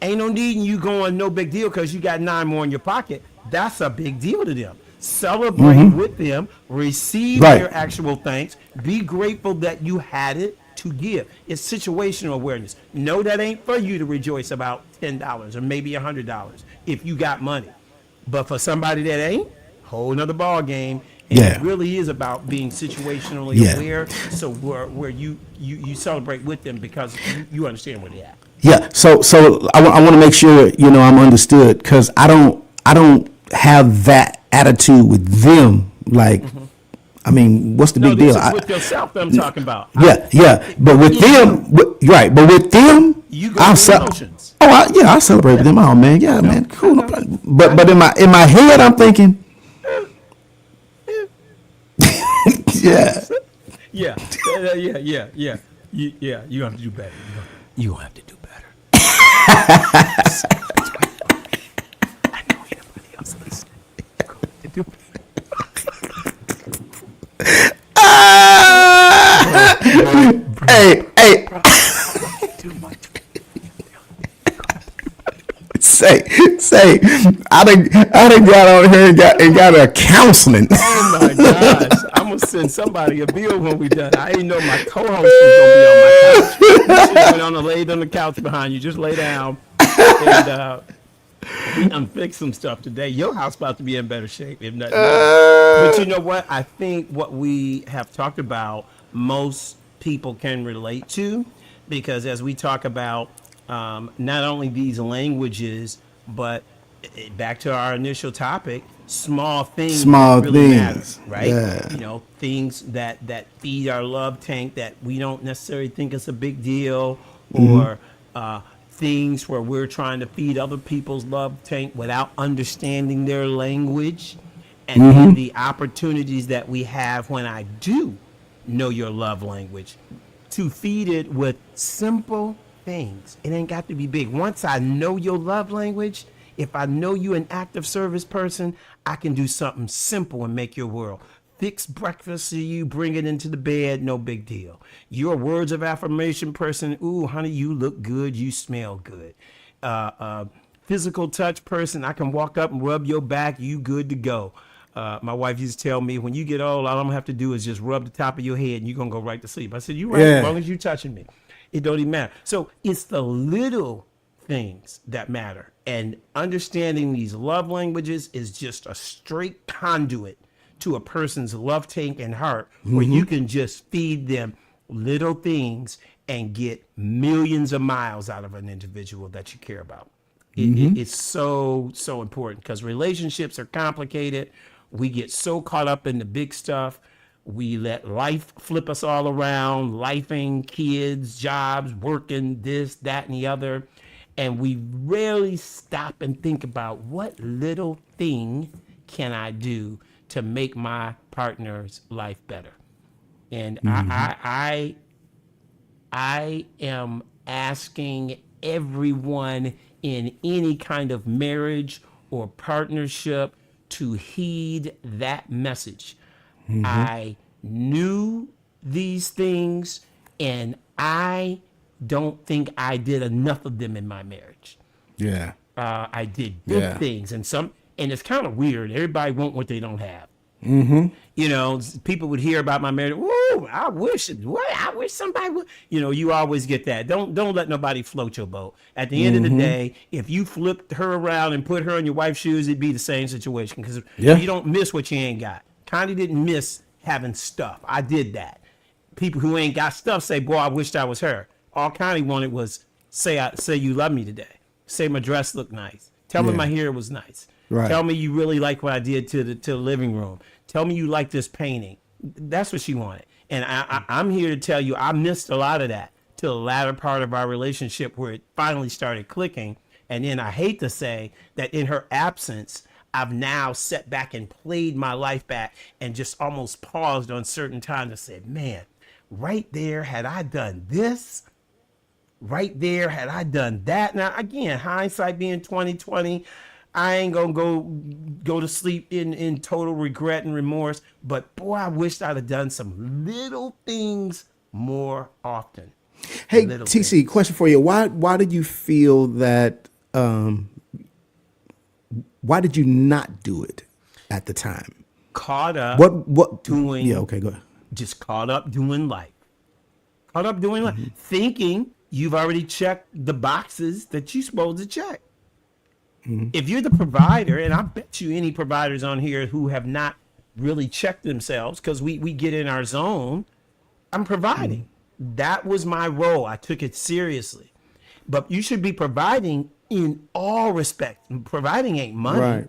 ain't no needing you going no big deal because you got 9 more in your pocket. That's a big deal to them. Celebrate with them, receive Right. their actual thanks, be grateful that you had it to give. It's situational awareness. No, that ain't for you to rejoice about $10 or maybe $100 if you got money. But for somebody that ain't, whole nother ball game. And Yeah. it really is about being situationally Yeah. aware. So where you celebrate with them because you understand where they're at. Yeah. So I want to make sure, I'm understood, because I don't have that attitude with them. Like, I mean, what's the No, big this deal? is with yourself that I'm talking about. Yeah. But with them, right. But with them, You go through emotions. Oh, I celebrate with them. Oh man, yeah, man, cool. No problem. But in my head, I'm thinking, yeah. Yeah. You have to do better. You have to do better. I know everybody else listening. You're going to do Hey. too much. Say, I done got on here and got a counseling. Oh my gosh! I'm gonna send somebody a bill when we done. I didn't know my co-host was gonna be on my couch. You should have went on and laid on the couch behind you. Just lay down and we unfix some stuff today. Your house about to be in better shape, if nothing else. But you know what? I think what we have talked about, most people can relate to, because as we talk about not only these languages, but back to our initial topic, small things Small really things, matter, right? yeah. Things that feed our love tank that we don't necessarily think is a big deal, or things where we're trying to feed other people's love tank without understanding their language, and then the opportunities that we have when I do know your love language to feed it with simple things. It ain't got to be big. Once I know your love language, if I know you an active service person, I can do something simple and make your world. Fix breakfast to you, bring it into the bed, no big deal. You're a words of affirmation person. Ooh, honey, you look good, you smell good. Physical touch person, I can walk up and rub your back, you good to go. My wife used to tell me, when you get old, all I'm gonna have to do is just rub the top of your head and you're gonna go right to sleep. I said, you right, Yeah. as long as you touching me. It don't even matter. So it's the little things that matter. And understanding these love languages is just a straight conduit to a person's love tank and heart, where you can just feed them little things and get millions of miles out of an individual that you care about. It's so important, because relationships are complicated. We get so caught up in the big stuff. We let life flip us all around, lifing, kids, jobs, working, this, that, and the other. And we rarely stop and think about, what little thing can I do to make my partner's life better? And I am asking everyone in any kind of marriage or partnership to heed that message. I knew these things, and I don't think I did enough of them in my marriage. Yeah. I did good Yeah. things, and it's kind of weird. Everybody want what they don't have. People would hear about my marriage. Woo! I wish somebody would. You always get that. Don't let nobody float your boat. At the end of the day, if you flipped her around and put her in your wife's shoes, it'd be the same situation. Because you don't miss what you ain't got. Connie didn't miss having stuff. I did that. People who ain't got stuff say, "Boy, I wished I was her." All Connie wanted was say you love me today. Say my dress looked nice. Tell me my hair was nice. Right. Tell me you really like what I did to the living room. Tell me you like this painting. That's what she wanted. And I'm here to tell you, I missed a lot of that till the latter part of our relationship, where it finally started clicking. And then I hate to say that in her absence, I've now sat back and played my life back and just almost paused on certain times and said, man, right there, had I done this, right there, had I done that. Now, again, hindsight being 2020, I ain't gonna go to sleep in total regret and remorse. But boy, I wished I'd have done some little things more often. Hey, Little TC, things. question for you. Why did you feel that, why did you not do it at the time? Caught up What, doing yeah, okay, go ahead. just caught up doing life. Caught up doing life. Thinking you've already checked the boxes that you're supposed to check. If you're the provider, and I bet you any providers on here who have not really checked themselves, because we get in our zone, I'm providing. That was my role. I took it seriously. But you should be providing in all respects. Providing ain't money. Right.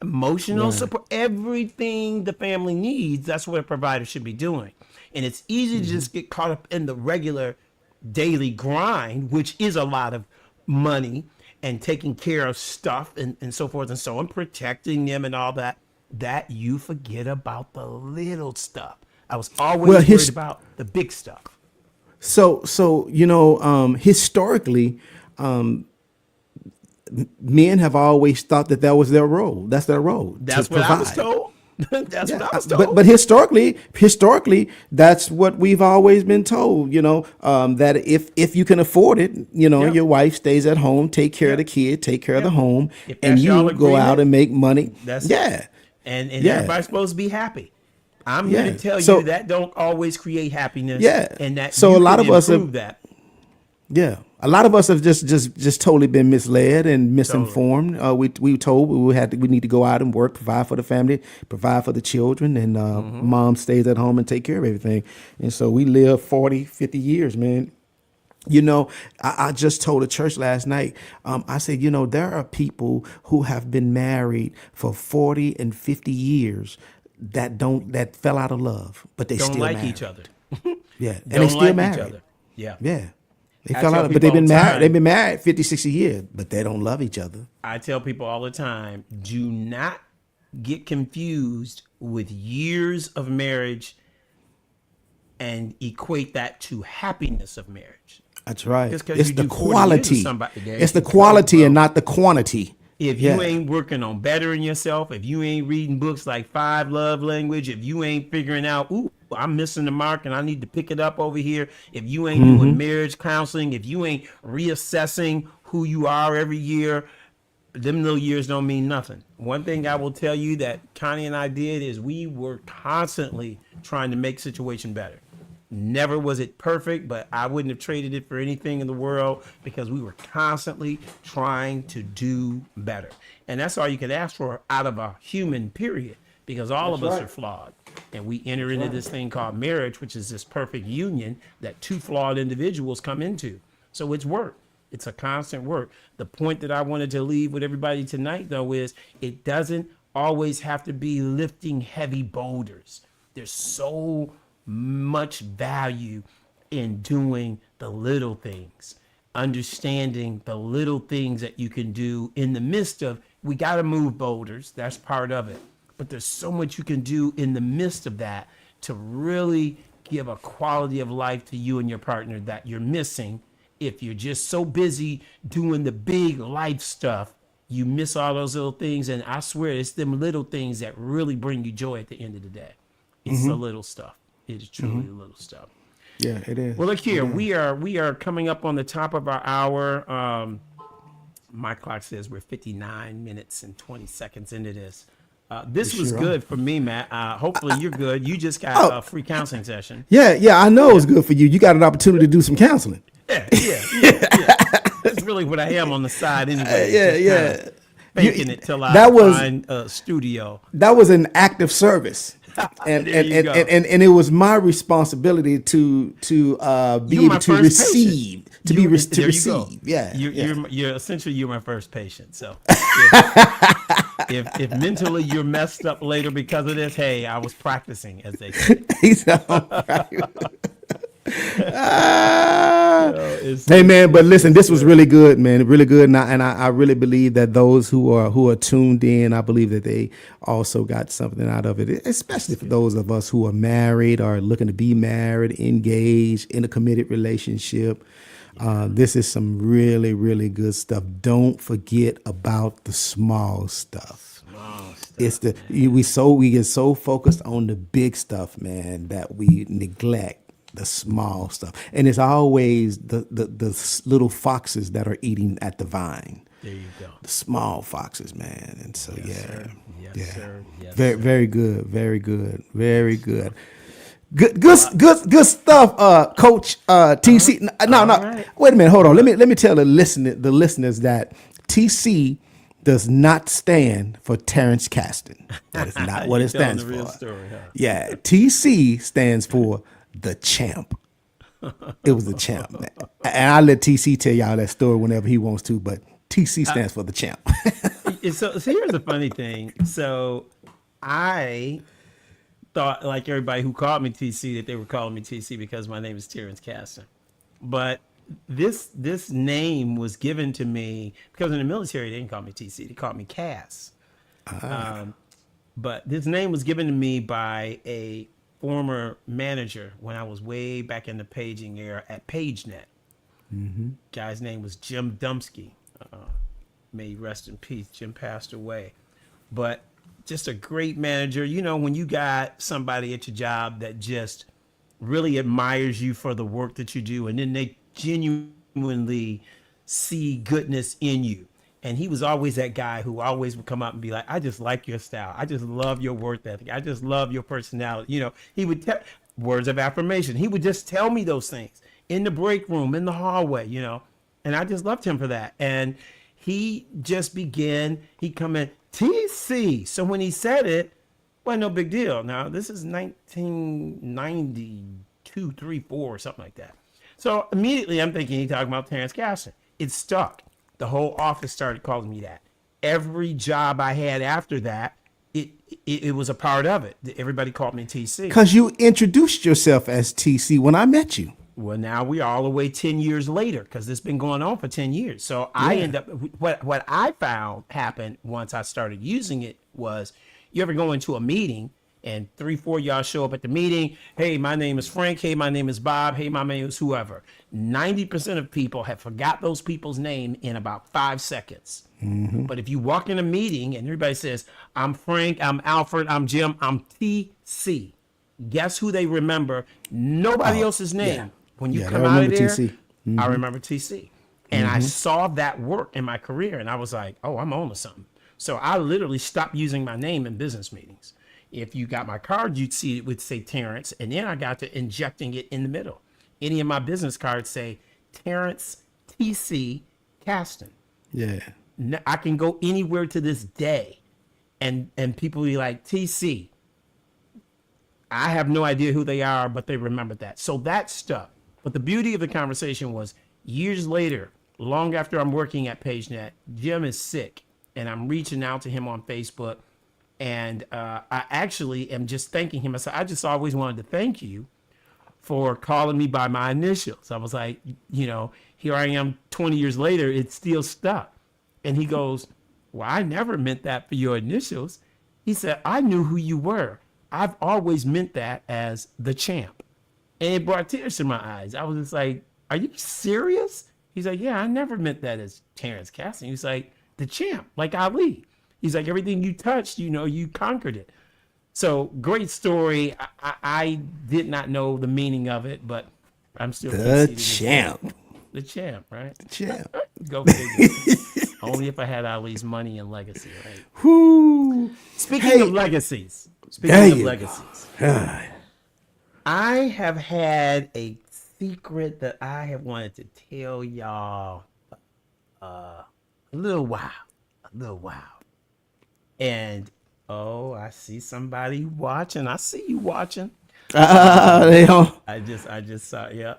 Emotional support, everything the family needs, that's what a provider should be doing. And it's easy to just get caught up in the regular daily grind, which is a lot of money and taking care of stuff and so forth and so on, protecting them and all that, that you forget about the little stuff. I was always Well, worried about the big stuff. So historically, men have always thought that was their role. That's their role. That's to what provide. I was told. That's what I was But told. but historically, that's what we've always been told. That if you can afford it, Yeah. your wife stays at home, take care of the Yeah. kid, take care of the Yeah. home, If and that's y'all you go out agreement, and make money. That's yeah. it. And Yeah. everybody's supposed to be happy. I'm here Yeah. to tell So- you that don't always create happiness. Yeah. And that So you a lot can of us have- improve that. Yeah, a lot of us have just totally been misled and misinformed. We were told we need to go out and work, provide for the family, provide for the children, and mom stays at home and take care of everything. And so we live 40, 50 years, man. I just told a church last night. I said, there are people who have been married for 40 and 50 years that fell out of love, but they Don't still like married. each other. Yeah, and Don't they still like married. each other. Yeah. Yeah. They I fell tell out, but people they've all been the married. time- They've been married 50, 60 years, but they don't love each other. I tell people all the time, do not get confused with years of marriage and equate that to happiness of marriage. That's right. Just 'cause It's you the do 40 years with quality. somebody, there It's the you go, quality bro. and not the quantity. If Yeah. you ain't working on bettering yourself, if you ain't reading books like 5 Love Language, if you ain't figuring out, ooh, I'm missing the mark and I need to pick it up over here, if you ain't doing marriage counseling, if you ain't reassessing who you are every year, them little years don't mean nothing. One thing I will tell you that Connie and I did is we were constantly trying to make situation better. Never was it perfect, but I wouldn't have traded it for anything in the world because we were constantly trying to do better. And that's all you could ask for out of a human, period, because all of us are flawed. And we enter into this thing called marriage, which is this perfect union that two flawed individuals come into. So it's work. It's a constant work. The point that I wanted to leave with everybody tonight, though, is it doesn't always have to be lifting heavy boulders. There's so much value in doing the little things, understanding the little things that you can do in the midst of, we got to move boulders. That's part of it. But there's so much you can do in the midst of that to really give a quality of life to you and your partner that you're missing. If you're just so busy doing the big life stuff, you miss all those little things. And I swear it's them little things that really bring you joy at the end of the day. It's the little stuff. It is truly the little stuff. Yeah, it is. Well, look here, we are coming up on the top of our hour. My clock says we're 59 minutes and 20 seconds into this. This was sure good for me, Matt. Hopefully you're good. You just got a free counseling session. Yeah, I know it's good for you. You got an opportunity to do some counseling. Yeah. That's really what I am on the side anyway. Yeah. Just kinda faking it till I that was- find a studio. That was an act of service. And There you go. and it was my responsibility to be You're able my to first receive, patient. to be re- to There you go. receive. Yeah, You're essentially you're my first patient. So if mentally you're messed up later because of this, hey, I was practicing, as they say. He's all right. It's- Hey man, but listen, this was really good, man. Really good, and I really believe that those who are tuned in, I believe that they also got something out of it, especially for those of us who are married or looking to be married, engaged in a committed relationship. This is some really, really good stuff. Don't forget about the small stuff. Small stuff, It's the man. we get so focused on the big stuff, man, that we neglect the small stuff. And it's always the little foxes that are eating at the vine. There you go. The small foxes, man. And so Yes, yeah, sir. Yes, yeah, sir. Yes, very sir. very good, very good, very good. Good stuff, Coach TC. No, All no, right. wait a minute, hold on. Let me tell the listeners that TC does not stand for Terrence Caston. That is not what You it telling stands the real for. story, huh? Yeah, TC stands for the champ. It was the champ, man. And I let TC tell y'all that story whenever he wants to, but TC stands for the champ. So here's the funny thing. So I thought, like everybody who called me TC, that they were calling me TC because my name is Terrence Caston. But this name was given to me because in the military they didn't call me TC, they called me Cass. But this name was given to me by a former manager when I was way back in the paging era at PageNet. Guy's name was Jim Dumsky. May he rest in peace. Jim passed away. But just a great manager. You know, when you got somebody at your job that just really admires you for the work that you do, and then they genuinely see goodness in you. And he was always that guy who always would come up and be like, I just like your style. I just love your work ethic. I just love your personality. You know, he would tell words of affirmation. He would just tell me those things in the break room, in the hallway, you know, and I just loved him for that. And he just began, he come in, TC. So when he said it, well, no big deal. Now, this is 1992, 3, 4, or something like that. So immediately I'm thinking he's talking about Terrence Caston. It stuck. The whole office started calling me that. Every job I had after that, it was a part of it. Everybody called me TC. Because you introduced yourself as TC when I met you. Well, now we are all the way 10 years later because it's been going on for 10 years. So I end up, what I found happened once I started using it was, you ever go into a meeting and 3, 4 y'all show up at the meeting. Hey, my name is Frank. Hey, my name is Bob. Hey, my name is whoever. 90% of people have forgot those people's name in about 5 seconds. But if you walk in a meeting and everybody says, I'm Frank, I'm Alfred, I'm Jim, I'm TC. Guess who they remember? Nobody else's name. yeah. When you Yeah, they come out of remember there, TC. I remember TC. And I saw that work in my career and I was like, oh, I'm on to something. So I literally stopped using my name in business meetings. If you got my card, you'd see it would say Terrence. And then I got to injecting it in the middle. Any of my business cards say Terrence TC Caston. Yeah. I can go anywhere to this day and people be like, TC. I have no idea who they are, but they remember that. So that stuck. But the beauty of the conversation was years later, long after I'm working at PageNet, Jim is sick and I'm reaching out to him on Facebook. And I actually am just thanking him. I said, I just always wanted to thank you for calling me by my initials. I was like, you know, here I am 20 years later, it's still stuck. And he goes, well, I never meant that for your initials. He said, I knew who you were. I've always meant that as the champ. And it brought tears to my eyes. I was just like, are you serious? He's like, yeah, I never meant that as Terrence Caston. He's like, the champ, like Ali. He's like, everything you touched, you know, you conquered it. So great story. I did not know the meaning of it, but I'm still The TC. champ. The champ, right? Champ. Go figure. Only if I had Ali's money and legacy, right? Whoo. Speaking of legacies. There Speaking of you legacies. God. I have had a secret that I have wanted to tell y'all a little while. And oh, I see somebody watching. I see you watching. They don't. I just saw. Yeah.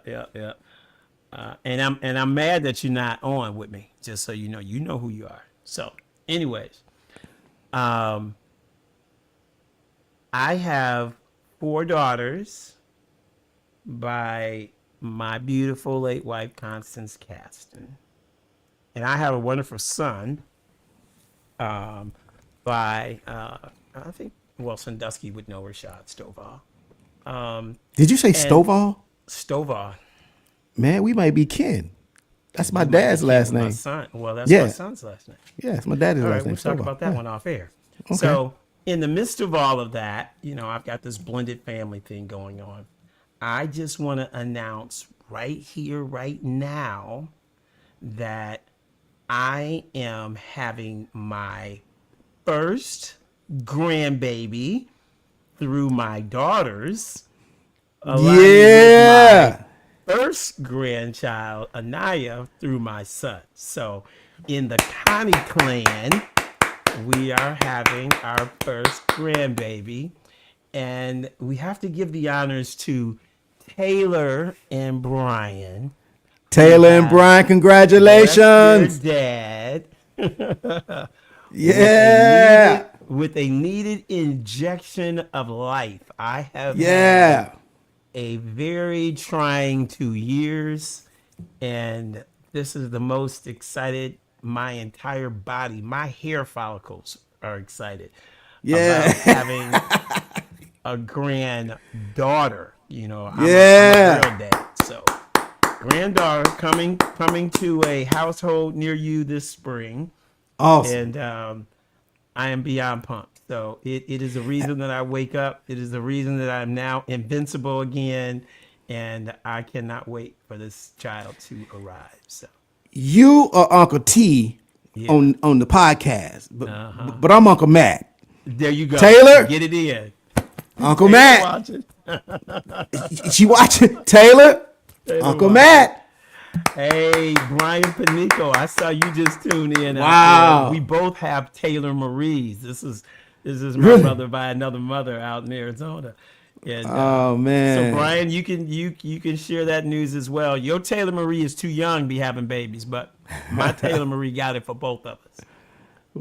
And I'm mad that you're not on with me. Just so you know who you are. So, anyways, I have 4 daughters by my beautiful late wife, Constance Caston. And I have a wonderful son by, I think, well, Sandusky would know Rashad Stovall. Did you say Stovall? Stovall. Man, we might be kin. That's my You might be dad's last kidding my name. son. Well, that's Yeah. my son's last name. Yeah, it's my daddy's All last right, name. we'll talk Stovall. about that Yeah. one off air. Okay. So, in the midst of all of that, I've got this blended family thing going on. I just want to announce right here, right now, that I am having my first grandbaby through my daughters, aligning with Yeah. my first grandchild, Anaya, through my son. So, in the Connie clan, we are having our first grandbaby, and we have to give the honors to Taylor and Brian. Taylor and Brian, That's congratulations. their dad. Yeah. With a needed injection of life. I have had Yeah. a very trying 2 years, and this is the most excited my entire body, my hair follicles are excited Yeah. about having a granddaughter. I'm Yeah. a real dad. So granddaughter coming to a household near you this spring, Awesome. and I am beyond pumped. So it is the reason that I wake up. It is the reason that I'm now invincible again, and I cannot wait for this child to arrive. So You are Uncle T Yeah. on the podcast, but I'm Uncle Matt. there you go. Taylor? Get it in. Uncle Taylor Matt. watching. She watching Taylor. Uncle watching. Matt. Hey, Brian Panico, I saw you just tune in. out Wow. there. We both have Taylor Marie's. This is my Really? brother by another mother out in Arizona. And Oh man. so Brian, you can share that news as well. Your Taylor Marie is too young to be having babies, but my Taylor Marie got it for both of us.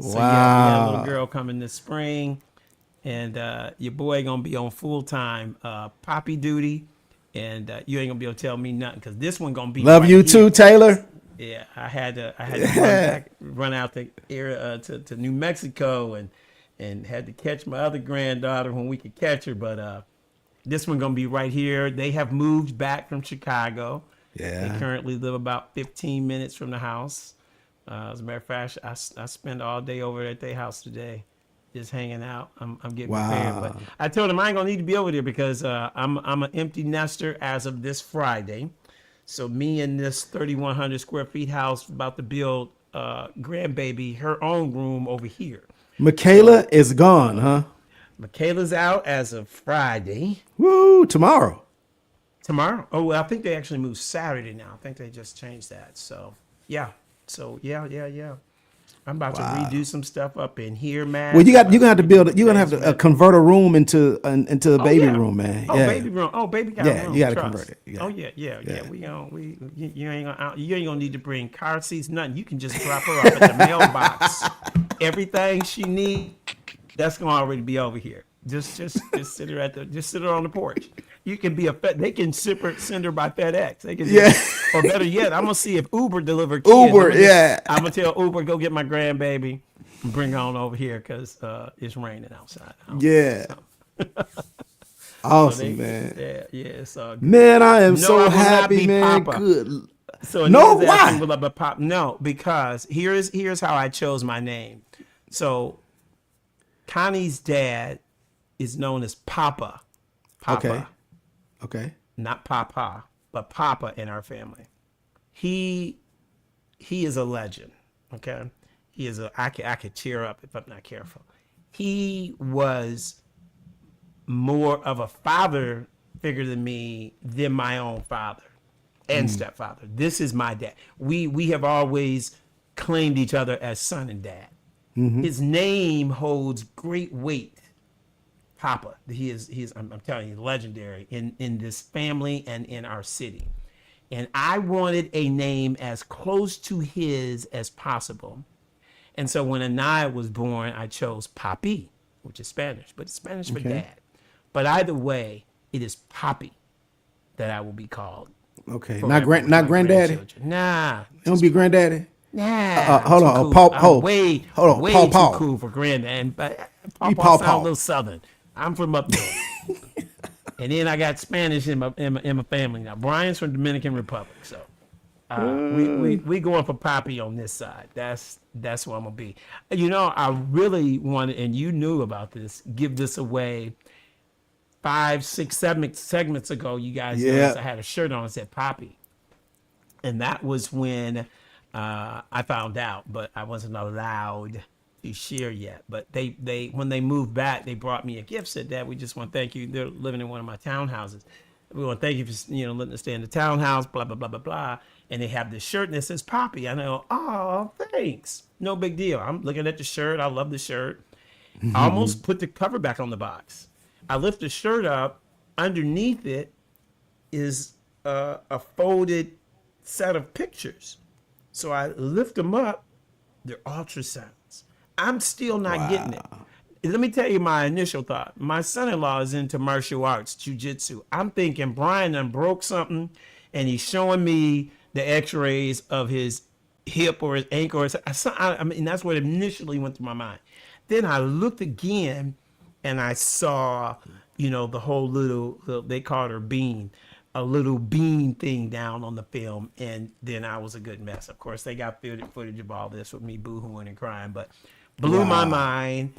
So yeah, we got a little Wow. girl coming this spring, and your boy gonna be on full time poppy duty, and you ain't gonna be able to tell me nothing because this one gonna be Love right you here. too, Taylor. Yeah, I had to run out the area to New Mexico and had to catch my other granddaughter when we could catch her, but this one gonna be right here. They have moved back from Chicago. They Yeah. currently live about 15 minutes from the house. As a matter of fact, I spend all day over at their house today, just hanging out. I'm getting prepared, but Wow. I told them I ain't gonna need to be over there because I'm an empty nester as of this Friday. So me and this 3,100 square feet house about to build grandbaby her own room over here. Michaela is gone, huh? Michaela's out as of Friday. Woo, tomorrow. Tomorrow? Oh, well, I think they actually moved Saturday now. I think they just changed that. So, yeah. Yeah. I'm about to redo some stuff up in here, man. Well, you're gonna have to build. You're gonna have to convert a room into a baby room, man. Oh, yeah. baby room. Oh, baby got Yeah, a room. you gotta trust. convert it. Yeah. Oh, yeah. Yeah. You ain't gonna need to bring car seats, nothing. You can just drop her off at the mailbox. Everything she needs, that's gonna already be over here. Just sit her on the porch. You can be they can send her by FedEx. They can or better yet, I'm gonna see if Uber deliver kids. I'm gonna tell Uber go get my grandbaby and bring her on over here because it's raining outside. Yeah. Awesome, man. Yeah. It's Man, I am No, I so will not happy, be man. Papa. Good. So No, Anita's asking, why? will I be pop? No, because here's how I chose my name. So Connie's dad is known as Papa. Papa. Okay. Not Papa, but Papa in our family. He is a legend. Okay. He is I could tear up if I'm not careful. He was more of a father figure than me than my own father and stepfather. This is my dad. We have always claimed each other as son and dad. His name holds great weight. Papa. He is I'm telling you, legendary in this family and in our city. And I wanted a name as close to his as possible. And so when Anaya was born, I chose Papi, which is Spanish, but it's Spanish for dad. But either way, it is Papi that I will be called. Okay. forever with Not my granddaddy. grandchildren. Nah. It don't be granddaddy. Nah. hold too on, cool. Paul- I'm hold- way hold on, way Paul- too Paul. cool for granddad. But Paul- Paul sounds Paul. a little southern. I'm from up north. And then I got Spanish in my family now. Brian's from Dominican Republic, so We going for Poppy on this side. That's what I'm gonna be. You know, I really wanted, and you knew about this. Give this away 5, 6, 7 segments ago. You guys noticed I had a shirt on that said Poppy, and that was when I found out, but I wasn't allowed to share yet. But they when they moved back, they brought me a gift. Said, Dad, we just want to thank you. They're living in one of my townhouses. We want to thank you for letting us stay in the townhouse. Blah blah blah blah blah. And they have this shirt and it says Poppy. I know, oh, thanks. No big deal. I'm looking at the shirt. I love the shirt. I almost put the cover back on the box. I lift the shirt up. Underneath it is a folded set of pictures. So I lift them up. They're ultrasounds. I'm still not getting it. Let me tell you my initial thought. My son-in-law is into martial arts, jiu-jitsu. I'm thinking Brian done broke something and he's showing me the x-rays of his hip or his ankle. Or I mean, that's what initially went through my mind. Then I looked again and I saw, the whole little, they called her bean, a little bean thing down on the film. And then I was a good mess. Of course, they got footage of all this with me boohooing and crying, but blew my mind.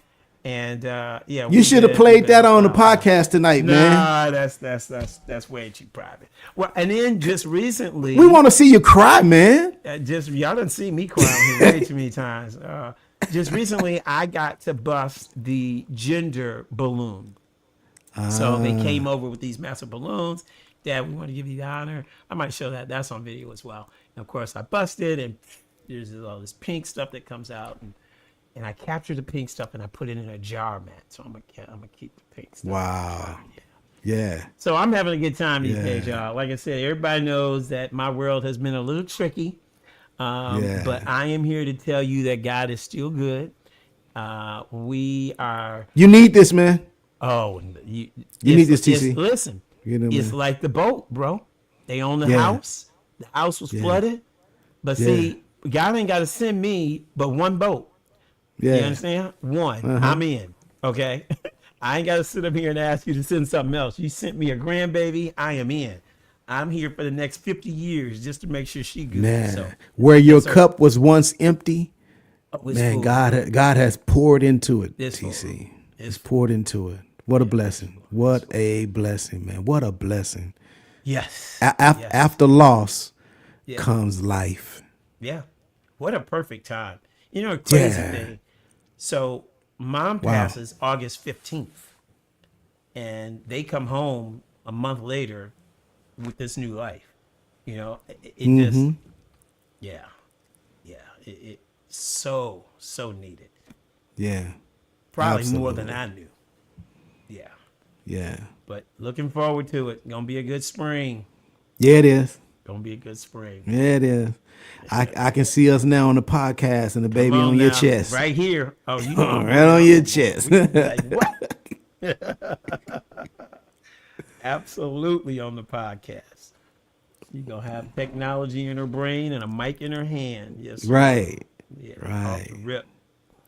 And you should have played that on the podcast tonight, man. Nah, that's way too private. Well, and then just recently, we want to see you cry, man. Y'all done see me cry way too many times. Just recently, I got to bust the gender balloon. So they came over with these massive balloons. Dad, we want to give you the honor. I might show that. That's on video as well. And of course, I busted, and there's all this pink stuff that comes out, and I captured the pink stuff and I put it in a jar, man. So I'm gonna keep the pink stuff. Wow. Yeah. So I'm having a good time these days, y'all. Like I said, everybody knows that my world has been a little tricky. But I am here to tell you that God is still good. We are. You need this, man. Oh, you need this, TC. Listen, it's like the boat, bro. They own the house. The house was flooded. But see, God ain't got to send me but one boat. Yeah. You understand? One. I'm in. Okay. I ain't got to sit up here and ask you to send something else. You sent me a grandbaby. I am in. I'm here for the next 50 years just to make sure she good. Man, so, where your cup was once empty, man, full. God has poured into it, It's TC. full. It's poured into it. What a blessing. What a blessing, man. What a blessing. Yes. After loss comes life. Yeah. What a perfect time. Crazy thing. So mom passes August 15th and they come home a month later with this new life. It just, it so needed. Yeah. Probably Absolutely. more than I knew. Yeah. Yeah. But looking forward to it. Gonna be a good spring. Yeah, it is. Gonna be a good spring. Yeah, it is. I can see us now on the podcast and the baby on your chest. Right here. Oh, you know. Right on your chest. Like, what? Absolutely on the podcast. You're going to have technology in her brain and a mic in her hand. Yes. Right. Yeah, right. Off the rip.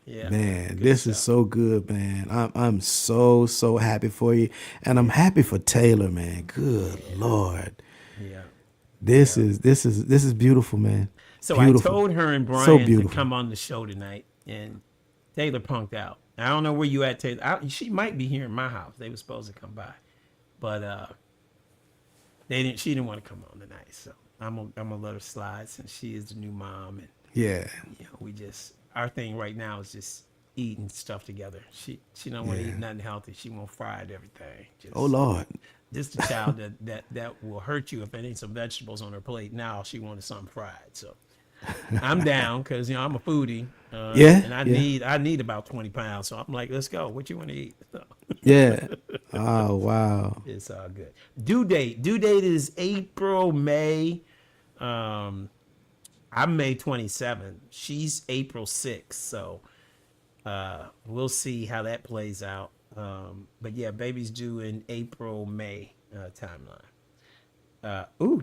Yeah. Man, this stuff. Is so good, man. I'm so happy for you. And I'm happy for Taylor, man. Good Lord. Yeah. This is beautiful, man. So beautiful. I told her and Brian to come on the show tonight, and Taylor punked out. I don't know where you at, Taylor. She might be here in my house. They were supposed to come by, but she didn't want to come on tonight. So I'm gonna let her slide since she is the new mom, and we just our thing right now is just eating stuff together. She don't want to eat nothing healthy. She want fried everything. Oh Lord. This is the child that will hurt you if it ain't some vegetables on her plate. Now she wanted something fried. So I'm down because I'm a foodie. And I need about 20 pounds. So I'm like, let's go. What you want to eat? Yeah. Oh wow. It's all good. Due date is April, May. I'm May 27th. She's April 6th. So we'll see how that plays out. But yeah, baby's due in April, May timeline.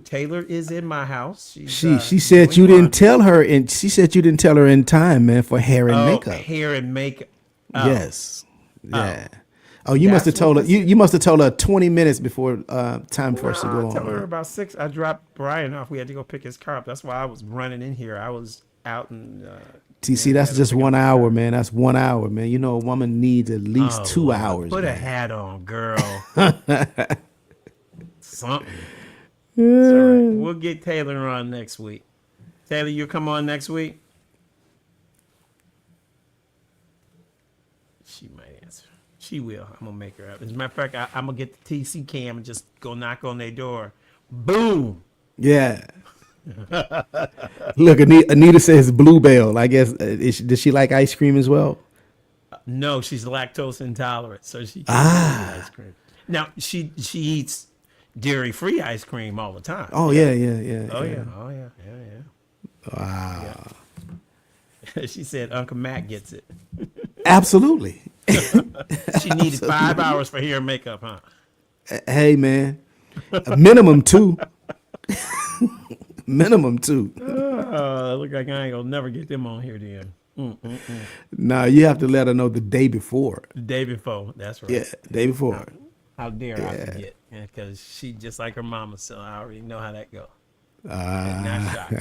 Taylor is in my house. She said you didn't tell her, and she said you didn't tell her in time, man, for hair and makeup. Hair and makeup. Yes. Yeah. Oh, you must have That's told what her. You must have told her 20 minutes before time for us to No, go I told her on. about 6. I dropped Brian off. We had to go pick his car up. That's why I was running in here. I was out and TC, we that's had to just pick up 1 his hour, car. man. That's 1 hour, man. You know, a woman needs at least Oh, 2 Lord. hours. Put a man. hat on, girl. Something. It's all right. We'll get Taylor on next week. Taylor, you come on next week? She might answer. She will. I'm gonna make her up. As a matter of fact, I'm gonna get the TC cam and just go knock on their door. Boom. Yeah. Look, Anita says Bluebell. I guess does she like ice cream as well? No, she's lactose intolerant, so she can't eat ice cream. Now she eats dairy-free ice cream all the time. Oh yeah, yeah, yeah. Oh yeah. Oh yeah. Yeah. Wow. Yeah. She said Uncle Matt gets it. Absolutely. She needed 5 hours for hair and makeup, huh? Hey man, a minimum 2. Minimum 2. Look like I ain't gonna never get them on here then. Nah, you have to let her know the day before. The day before. That's right. Yeah, day before. How dare I forget? Because she just like her mama, so I already know how that goes. Not shocked.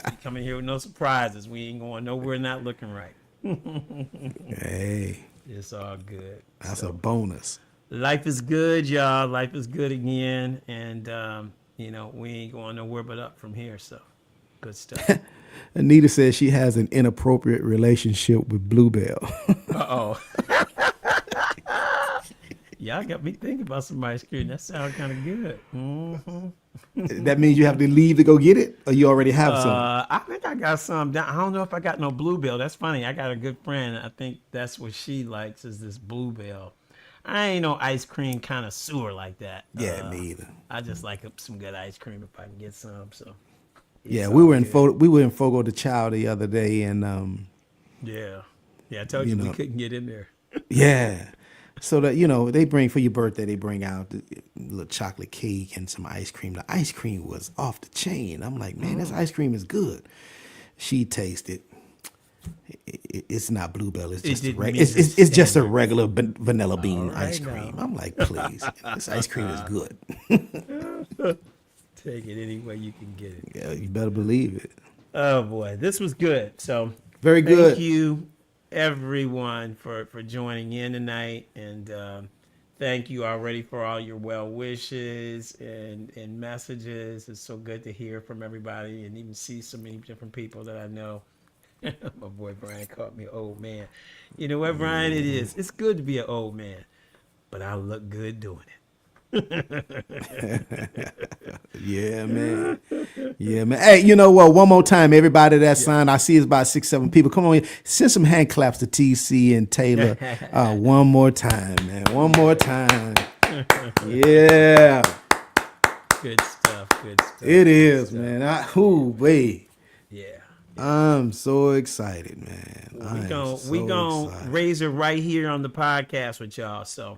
She coming here with no surprises. We ain't going nowhere not looking right. Hey, It's all good. that's a bonus. Life is good, y'all. Life is good again. And, we ain't going nowhere but up from here. So good stuff. Anita says she has an inappropriate relationship with Bluebell. Uh-oh. Y'all got me thinking about some ice cream. That sounds kind of good. Mm-hmm. That means you have to leave to go get it, or you already have some. I think I got some down. I don't know if I got no Bluebell. That's funny. I got a good friend. I think that's what she likes is this Bluebell. I ain't no ice cream connoisseur like that. Yeah, me either. I just like some good ice cream if I can get some. So Yeah, it's we all were in good. we were in Fogo de Chao the other day, and Yeah. I told you, we know. couldn't get in there. yeah. So that they bring for your birthday, they bring out the little chocolate cake and some ice cream. The ice cream was off the chain. I'm like, man, this ice cream is good. She tasted. It's not Bluebell. It's just didn't a meet it's, the it's, it's just a standard. regular vanilla bean All right ice now. cream. I'm like, please, this ice cream is good. Take it any way you can get it. Yeah, you better believe it. Oh boy, this was good. So Very good. thank you everyone for joining in tonight, and thank you already for all your well wishes and messages. It's so good to hear from everybody and even see so many different people that I know. My boy Brian called me old man. You know what, Brian? It is. It's good to be an old man, but I look good doing it. Yeah, man. Yeah, man. Hey, you know what? One more time, everybody that signed. I see it's about 6, 7 people. Come on, send some hand claps to TC and Taylor. One more time, man. One more time. Yeah, Good stuff. Good stuff. it is, man. Wait. Yeah. I'm so excited, man. We gonna raise it right here on the podcast with y'all. So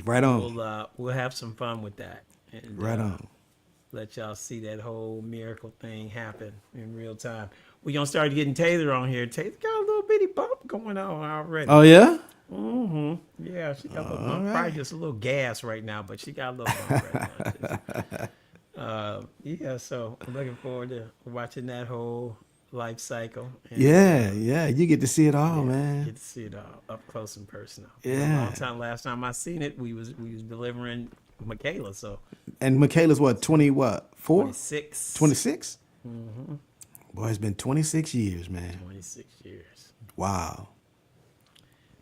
Right on. we'll have some fun with that. And, Right on. Let y'all see that whole miracle thing happen in real time. We gonna start getting Taylor on here. Taylor got a little bitty bump going on already. Oh, yeah? Yeah, she got a little bump. Probably just a little gas right now, but she got a little bump right now. Yeah, so I'm looking forward to watching that whole life cycle. And, Yeah. You get to see it all, man. get to see it all up close and personal. Yeah. Last time I seen it, we was delivering Michaela. So And Michaela's what, 20 what? 4? 26. 26? Boy, it's been 26 years, man. 26 years. Wow.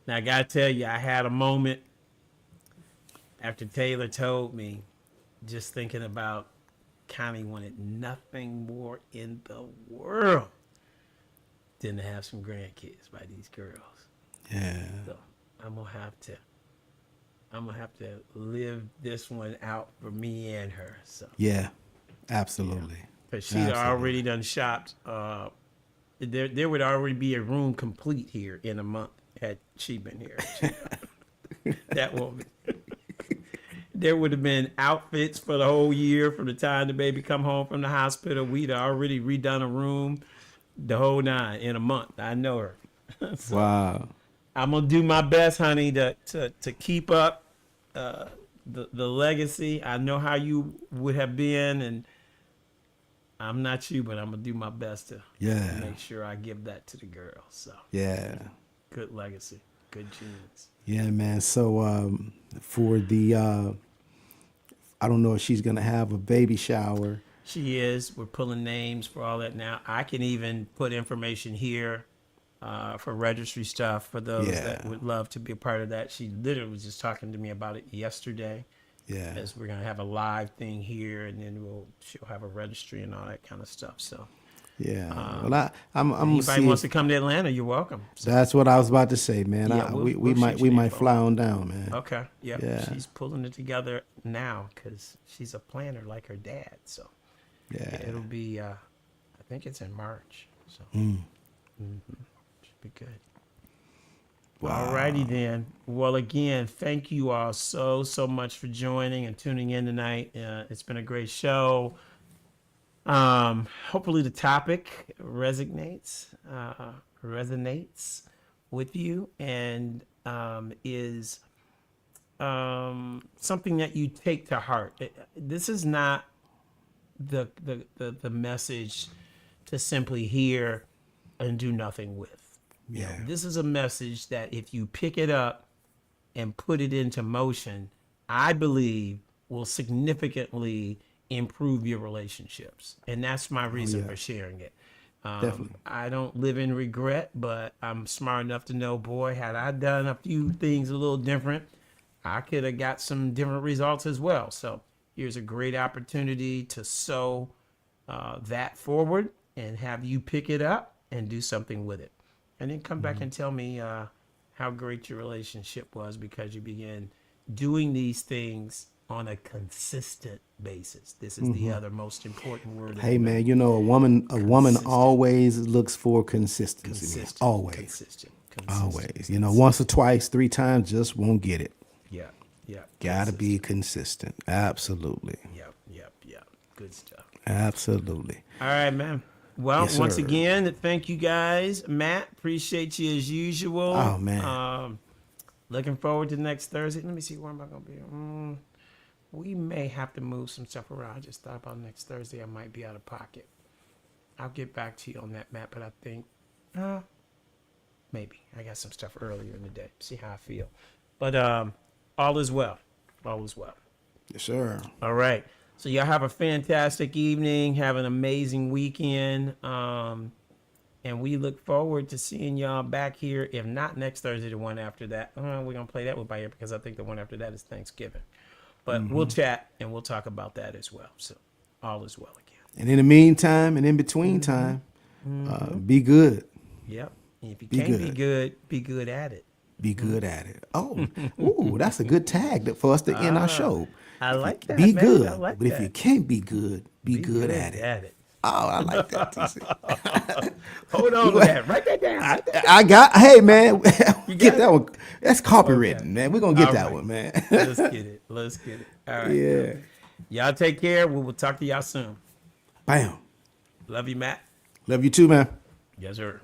Now I gotta tell you, I had a moment after Taylor told me, just thinking about Connie wanted nothing more in the world than to have some grandkids by these girls. Yeah. So I'm gonna have to live this one out for me and her. So Yeah. Absolutely. because she'd Absolutely. already done shopped. There would already be a room complete here in a month had she been here. That woman. There would have been outfits for the whole year from the time the baby come home from the hospital. We'd already redone a room, the whole 9 in a month. I know her. So Wow. I'm gonna do my best, honey, to keep up the legacy. I know how you would have been, and I'm not you, but I'm gonna do my best to Yeah. make sure I give that to the girls. So Yeah. good legacy, good genes. Yeah, man. So for the I don't know if she's gonna have a baby shower. She is. We're pulling names for all that now. I can even put information here for registry stuff for those that Yeah. would love to be a part of that. She literally was just talking to me about it yesterday. Yeah. As we're gonna have a live thing here, and then she'll have a registry and all that kind of stuff. So Yeah. Well, I'm gonna anybody see. wants to come to Atlanta, you're welcome. So, That's what I was about to say, man. Yeah, we we'll might shoot we you might info. fly on down, man. okay, yep. Yeah. She's pulling it together now because she's a planner like her dad. So Yeah. it'll be. I think it's in March. So Mm. should be good. Wow. Alrighty then. Well, again, thank you all so much for joining and tuning in tonight. It's been a great show. Hopefully the topic resonates with you and is something that you take to heart. This is not the message to simply hear and do nothing with. You know, Yeah. this is a message that if you pick it up and put it into motion, I believe will significantly improve your relationships. And that's my reason yeah. for sharing it. Definitely. I don't live in regret, but I'm smart enough to know, boy, had I done a few things a little different, I could have got some different results as well. So here's a great opportunity to sow that forward and have you pick it up and do something with it. And then come back and tell me how great your relationship was because you began doing these things on a consistent basis. This is the other most important word. Hey, man. You know, a woman always looks for consistency. Man. Consistent. Always. Consistent. Always. You know, once or twice, 3 times, just won't get it. Yeah. Yeah. Gotta be consistent. Absolutely. Yep. Good stuff. Absolutely. All right, man. Well, Yes, once sir. again, thank you guys. Matt, appreciate you as usual. Oh, man. Looking forward to next Thursday. Let me see, where am I going to be? We may have to move some stuff around. I just thought about next Thursday. I might be out of pocket. I'll get back to you on that, Matt, but I think maybe. I got some stuff earlier in the day. See how I feel. But all is well. All is well. Yes, sir. All right. So y'all have a fantastic evening. Have an amazing weekend. And we look forward to seeing y'all back here. If not next Thursday, the one after that. We're going to play that one by ear because I think the one after that is Thanksgiving. But we'll chat and we'll talk about that as well. So all is well again. And in the meantime and in between time, be good. Yep. And if you Be can't good. be good at it. Be good at it. Oh, ooh, that's a good tag for us to end our show. I like that. Be man. good. I like But that. if you can't be good, be good at it. Oh, I like that. TC. Hold on to that. Write that down. Hey, man, get got that one. That's copywritten, Okay. man. We're going to get All that right. one, man. Let's get it. Let's get it. All right. Yeah. Y'all take care. We will talk to y'all soon. Bam. Love you, Matt. Love you too, man. Yes, sir.